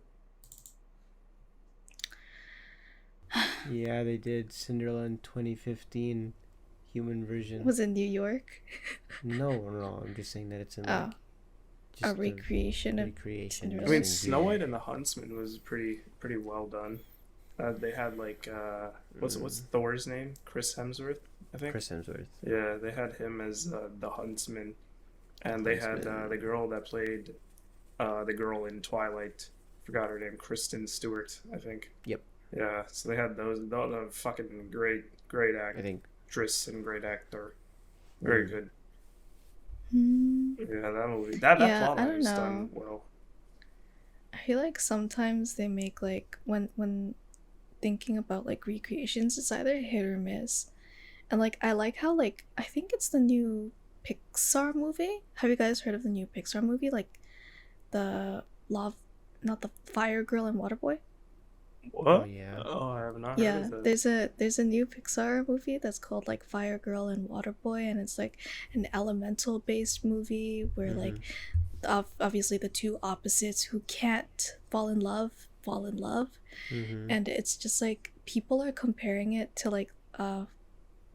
Yeah, they did Cinderella in 2015, human version. Was in New York. No. I'm just saying that it's in Oh, like a just recreation of. recreation. Cinderella. I Really? mean, Snow White and the Huntsman was pretty well done. They had like what's Thor's name? Chris Hemsworth, I think. Chris Hemsworth. Yeah, they had him as the Huntsman, and they had Huntsman. the girl that played the girl in Twilight. Forgot her name, Kristen Stewart, I think. Yep. Yeah, so they had those fucking great I think. actress and great actor. Very Mm. good. Hmm. Yeah, that movie. That Yeah, plot I line don't is know. done well. I feel like sometimes they make like when thinking about like recreations, it's either hit or miss. And like I like how like I think it's the new Pixar movie. Have you guys heard of the new Pixar movie? Like the love, not the Fire Girl and Waterboy. What? Oh yeah. Oh, I have not heard Yeah, of that. there's a new Pixar movie that's called like Fire Girl and Waterboy, and it's like an elemental based movie where like obviously the two opposites who can't fall in love, Mm-hmm. and it's just like people are comparing it to like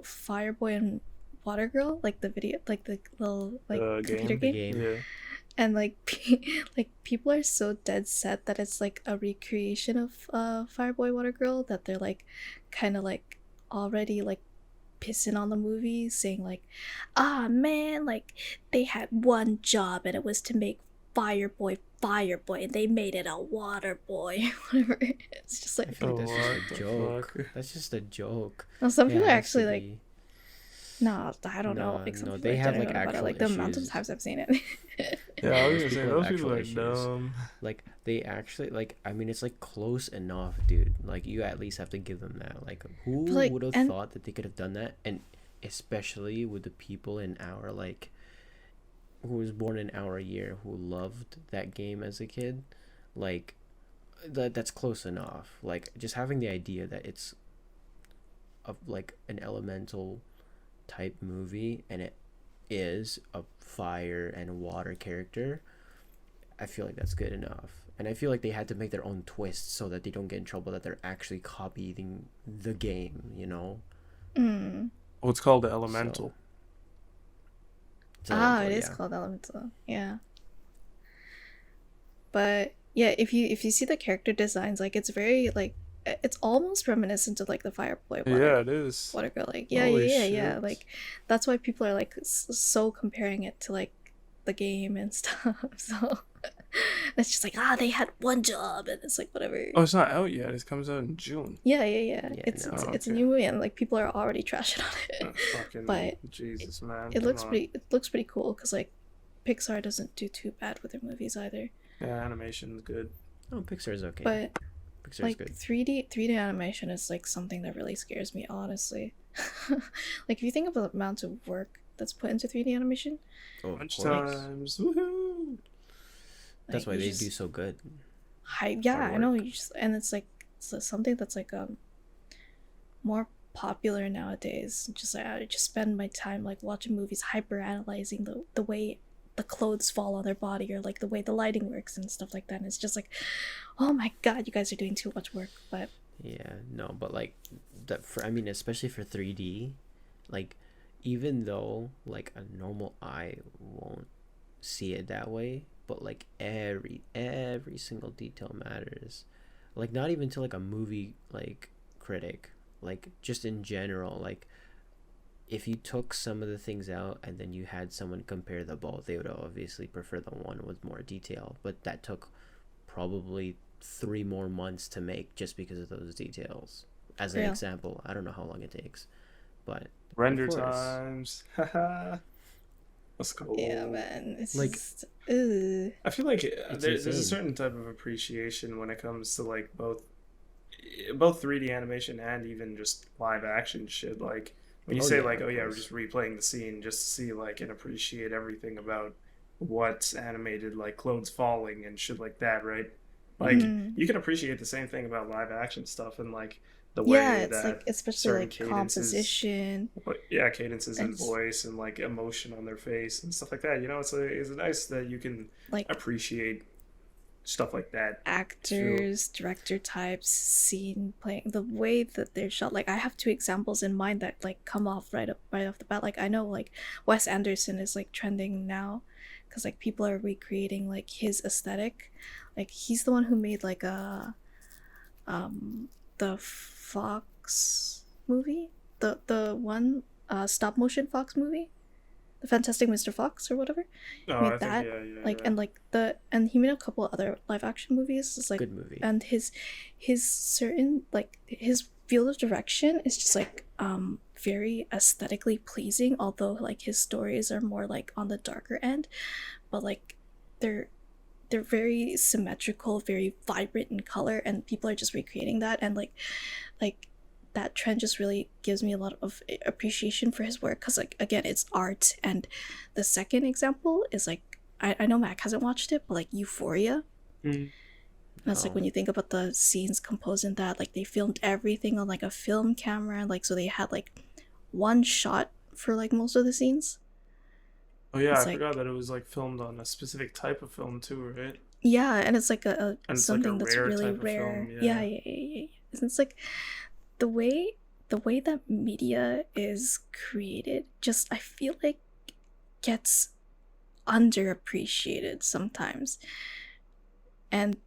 Fireboy and Water Girl, like the video, like the little like computer The game. game. Yeah. and like like people are so dead set that it's like a recreation of Fireboy Water Girl, that they're like kind of like already like pissing on the movie, saying like, ah man, like they had one job and it was to make Fireboy and they made it a water boy. Whatever. It's just I like, feel like that's What just a the joke. fuck? That's just a joke. no, some It people are has actually to like, be. no, I don't know, No, like some no, people they are have like genuine about it, actual like the amount of issues. times I've seen it. Yeah, I was Those gonna say people have those people actual are issues. dumb. Like they actually like. I mean, it's like close enough, dude. Like you at least have to give them that. Like who But, like, would have and thought that they could have done that? And especially with the people in our like who was born in our year who loved that game as a kid, like that's close enough. Like just having the idea that it's of like an elemental type movie and it is a fire and water character, I feel like that's good enough. And I feel like they had to make their own twists so that they don't get in trouble that they're actually copying the game, you know? mm. Oh, it's called So Elemental. it's Ah, elemental, it is yeah. called Elemental. Yeah. But yeah, if you see the character designs, like it's very like it's almost reminiscent of like the Fireboy Yeah, it is. Water Girl. Like yeah, Holy yeah, yeah, yeah. shit. Like that's why people are like so comparing it to like the game and stuff. So it's just like, ah, they had one job, and it's like whatever. Oh, it's not out yet. It comes out in June. Yeah, yeah, yeah. Yeah, It's no. it's, Oh, it's a okay. new movie, and like people are already trashing on Oh, it. fucking But Jesus, man. it Come looks on. pretty. It looks pretty cool because like Pixar doesn't do too bad with their movies either. Yeah, animation's good. Oh, Pixar's okay. But Pixar's like good. 3D animation is like something that really scares me, honestly. Like if you think of the amount of work that's put into 3D animation, Oh, of Lunch course. times. Woohoo! That's like, why you they just- do so good. yeah, Hard I know. work. You just, and it's like something that's like more popular nowadays. Just like I just spend my time like watching movies, hyper analyzing the way the clothes fall on their body, or like the way the lighting works and stuff like that. And it's just like, oh my god, you guys are doing too much work. But Yeah, no, but like that for I mean, especially for 3D, like even though like a normal eye won't see it that way, but like every single detail matters. Like not even to like a movie like critic, like just in general, like if you took some of the things out and then you had someone compare the both, they would obviously prefer the one with more detail, but that took probably 3 more months to make just because of those details. As an Real. example, I don't know how long it takes, but Render of course. times. Haha. Let's go. yeah, man, it's Like- just, ugh. I feel like there's a insane. certain type of appreciation when it comes to like both 3D animation and even just live action shit. Like when you Oh, say yeah, like, of oh yeah, we're course. just replaying the scene just to see like and appreciate everything about what's animated, like clothes falling and shit like that, right? Like Mhm. you can appreciate the same thing about live action stuff and like the way Yeah, it's that like especially certain like cadences- composition. cadences and It's- voice and like emotion on their face and stuff like that. You know, it's nice that you can Like appreciate stuff like that. actors, director types, scene playing, the way that they're shot. Like I have 2 examples in mind that like come off right off the bat. Like I know like Wes Anderson is like trending now because like people are recreating like his aesthetic. Like he's the one who made like the Fox movie, the one stop motion Fox movie, the Fantastic Mr. Fox or whatever. Oh, Made I think that, yeah, Like yeah. and like and he made a couple other live action movies. It's like Good movie. and his certain like his field of direction is just like very aesthetically pleasing, although like his stories are more like on the darker end, but like they're very symmetrical, very vibrant in color, and people are just recreating that. And like that trend just really gives me a lot of appreciation for his work because like again it's art. And the second example is like I know Mac hasn't watched it, but like Euphoria. Mm. That's like when you think about the scenes composed in that, like they filmed everything on like a film camera, like so they had like one shot for like most of the scenes. Oh yeah, It's I like- forgot that it was like filmed on a specific type of film too, right? Yeah, and it's like And it's like a something that's rare really type of rare. film, Yeah, yeah. yeah. It's like the way that media is created just I feel like gets underappreciated sometimes. And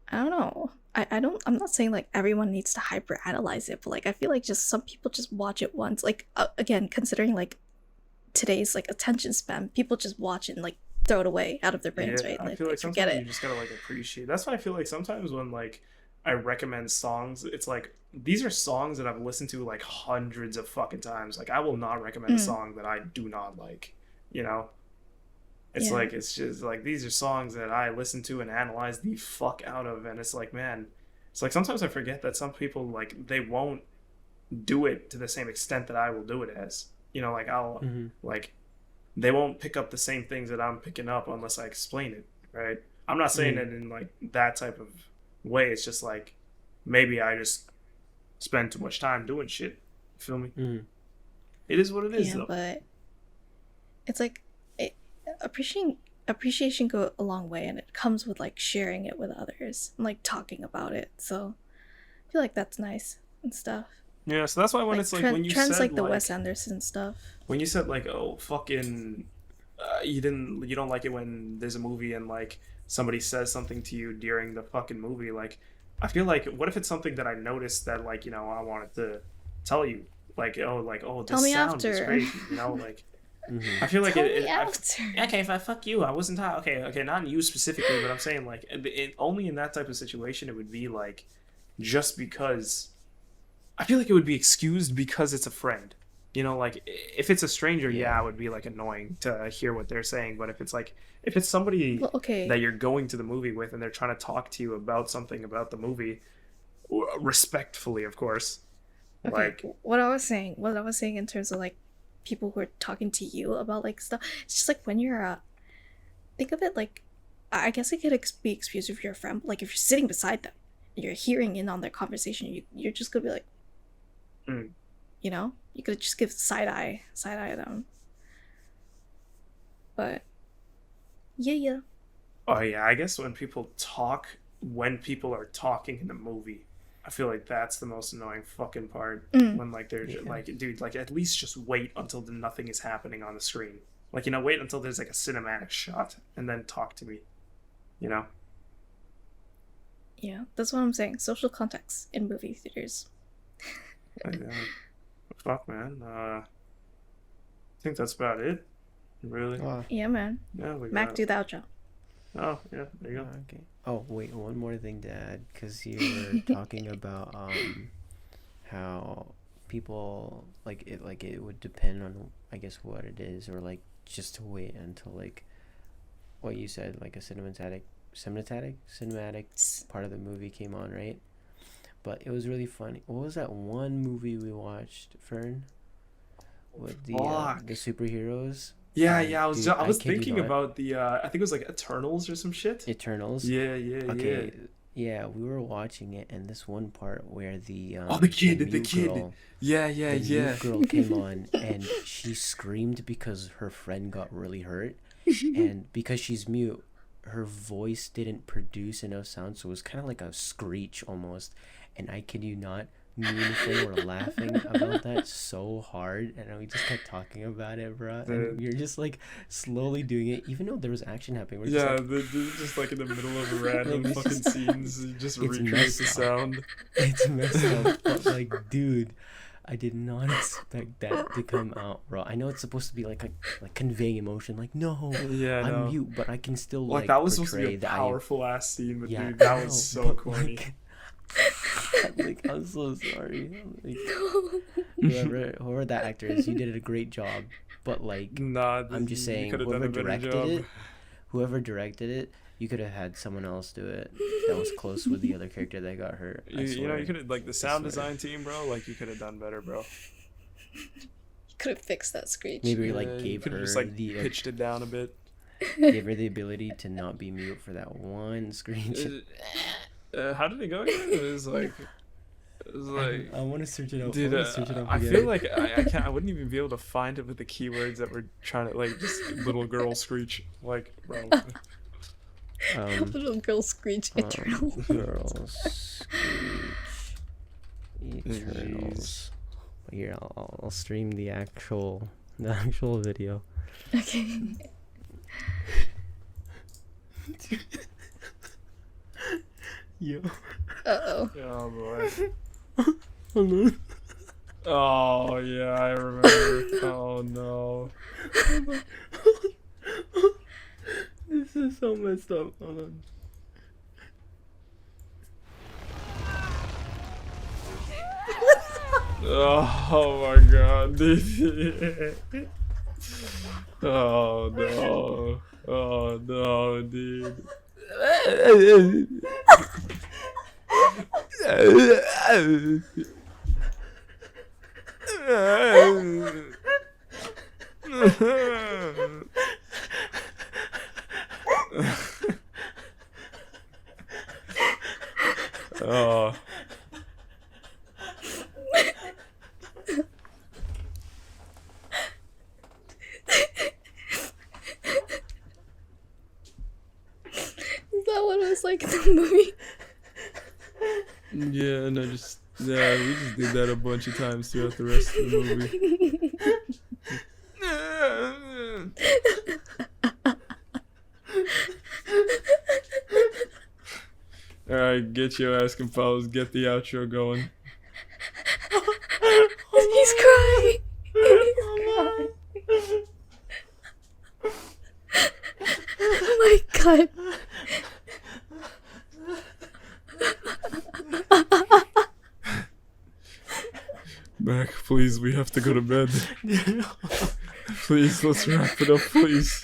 I don't know. I'm not saying like everyone needs to hyper analyze it, but like I feel like just some people just watch it once. Like again, considering like today's like attention span, people just watch it and like throw it away out of their brains, right? I Like, feel like forget sometimes you it. just gotta like appreciate. That's why I feel like sometimes when like I recommend songs, it's like these are songs that I've listened to like hundreds of fucking times. Like I will not recommend a Mm. song that I do not like. You know, it's Yeah. like it's just like these are songs that I listen to and analyze the fuck out of, and it's like, man, it's like sometimes I forget that some people like they won't do it to the same extent that I will do it as. You know, like I'll like they won't pick up the same things that I'm picking up unless I explain it, right? I'm not saying it in like that type of way. It's just like maybe I just spend too much time doing shit. You feel me? It is what it is, Yeah, though. but it's like appreciation go a long way, and it comes with like sharing it with others and like talking about it. So I feel like that's nice and stuff. Yeah, so that's why when Like it's like when you trends said like the Wes Anderson stuff. when you said like, oh fucking you don't like it when there's a movie and like somebody says something to you during the fucking movie, like I feel like what if it's something that I noticed that like, you know, I wanted to tell you like oh Tell this me sound is after. crazy, you know, like I feel like Tell me after. okay, if I fuck you, I wasn't okay, not you specifically, but I'm saying like only in that type of situation it would be like just because I feel like it would be excused because it's a friend. You know, like if it's a stranger, yeah, it would be like annoying to hear what they're saying. But if it's somebody Well, okay. that you're going to the movie with and they're trying to talk to you about something about the movie, respectfully, of course. Okay, Like, what I was saying in terms of like people who are talking to you about like stuff, it's just like when you're think of it like I guess it could be excused if you're a friend, but like if you're sitting beside them, you're hearing in on their conversation, you're just gonna be like, you know, you could just give side eye them. But yeah. oh yeah, I guess when people are talking in a movie, I feel like that's the most annoying fucking part. When like they're like, dude, like at least just wait until nothing is happening on the screen. Like, you know, wait until there's like a cinematic shot and then talk to me. You know? Yeah, that's what I'm saying. Social context in movie theaters. Fuck, man. I think that's about it. Really? Yeah, man. Yeah, we Mac, got do the outro. Oh, yeah, there you go. Okay. Oh, wait, one more thing to add, because you were talking about how people it would depend on, I guess, what it is, or like just to wait until like what you said, like a cinematic part of the movie came on, right? But it was really funny. What was that one movie we watched, Fern? With the superheroes? Yeah, I was dude, I was kid you thinking not. about the I think it was like Eternals or some shit. Eternals. Okay. Yeah, we were watching it, and this one part where the the kid. Girl, Yeah. mute girl came on, and she screamed because her friend got really hurt, and because she's mute, her voice didn't produce enough sound, so it was kind of like a screech almost. And I kid you not, me and Finn were laughing about that so hard, and we just kept talking about it, bro. And you're just like slowly doing it, even though there was action happening. We're just like in the middle of random Like, fucking scenes, you just it's recreate messed the up. sound. It's messed up, but like, dude, I did not expect that to come out, bro. I know it's supposed to be like conveying emotion, like no, Yeah, I'm no. mute, but I can still Like that was supposed to portray be a that powerful ass scene, but Yeah, dude, that I was know, so but, corny. like, I'm so sorry. Like, whoever that actor is, you did a great job. But like, Nah, I'm just you saying, could've done whoever directed it, you could have had someone else do it that was close with the other character that got hurt. You know, you could have like the sound swear. design team, bro. Like you could have done better, bro. Could have fixed that screech. Maybe You gave could her have just like the pitched it down a bit. gave her the ability to not be mute for that one screen. How did it go again? It was like I want to search it out. dude, I again. feel like I can't. I wouldn't even be able to find it with the keywords that we're trying to like just little girl screech. Like, bro. Little girl screech eternal. Girl screech Eternals. Here, I'll stream the actual video. Okay. Yo. Uh-oh. Oh boy. Hold on. Oh yeah, I remember. Oh no. This is so messed up. Hold on. Oh my god, dude. Oh no. Oh no, dude. Oh. Is that what it was like in the movie? Yeah, and we just did that a bunch of times throughout the rest of the movie. Alright, get your ass composed, get the outro going. He's crying. Oh my god. Mac, please, we have to go to bed. Please, let's wrap it up, please.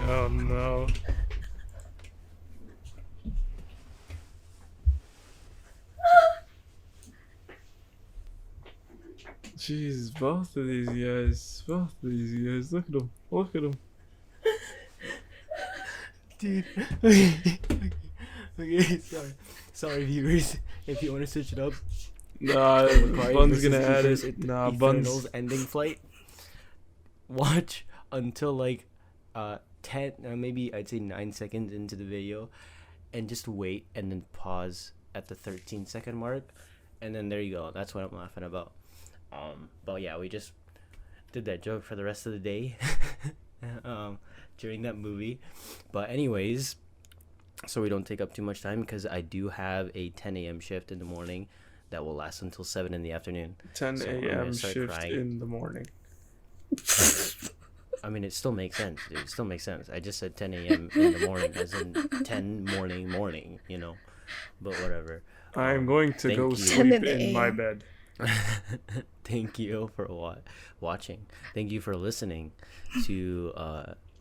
Oh no. Jeez, both of these guys. Look at them. Look at them. Dude. Okay, sorry viewers. If you want to switch it up, Nah, Macquarie Bun's versus gonna add Eternals- it. Nah, Eternals Bun's. ending flight. Watch until like 10 maybe I'd say 9 seconds into the video, and just wait and then pause at the 13-second mark, and then there you go. That's what I'm laughing about. But yeah, we just did that joke for the rest of the day during that movie. But anyways, so we don't take up too much time, because I do have a 10 a.m. shift in the morning that will last until 7 in the afternoon. 10 So I'm gonna a.m. start shift crying. in the morning. I mean, it still makes sense, dude. It still makes sense. I just said 10 a.m. in the morning, as in 10 morning, you know. But whatever. I am going to thank go you. sleep 10 in my a.m. bed. Thank you for watching. Thank you for listening to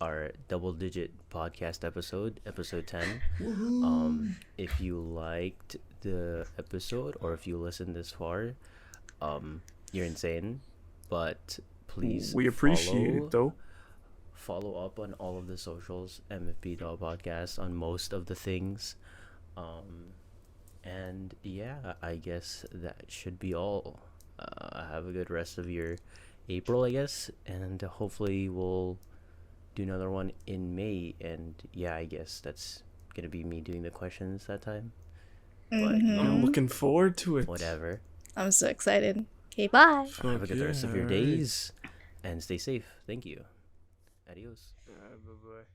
our double-digit podcast episode 10. If you liked the episode, or if you listened this far, you're insane. But please, We appreciate it, though. follow up on all of the socials, Mfb Podcast, on most of the things. And yeah, I guess that should be all. Have a good rest of your April, I guess, and hopefully we'll do another one in May. And yeah, I guess that's gonna be me doing the questions that time. But you know, I'm looking forward to it. whatever. I'm so excited. Okay, bye. Have a good rest of your alright. days, and stay safe. Thank you. Adios. Bye-bye.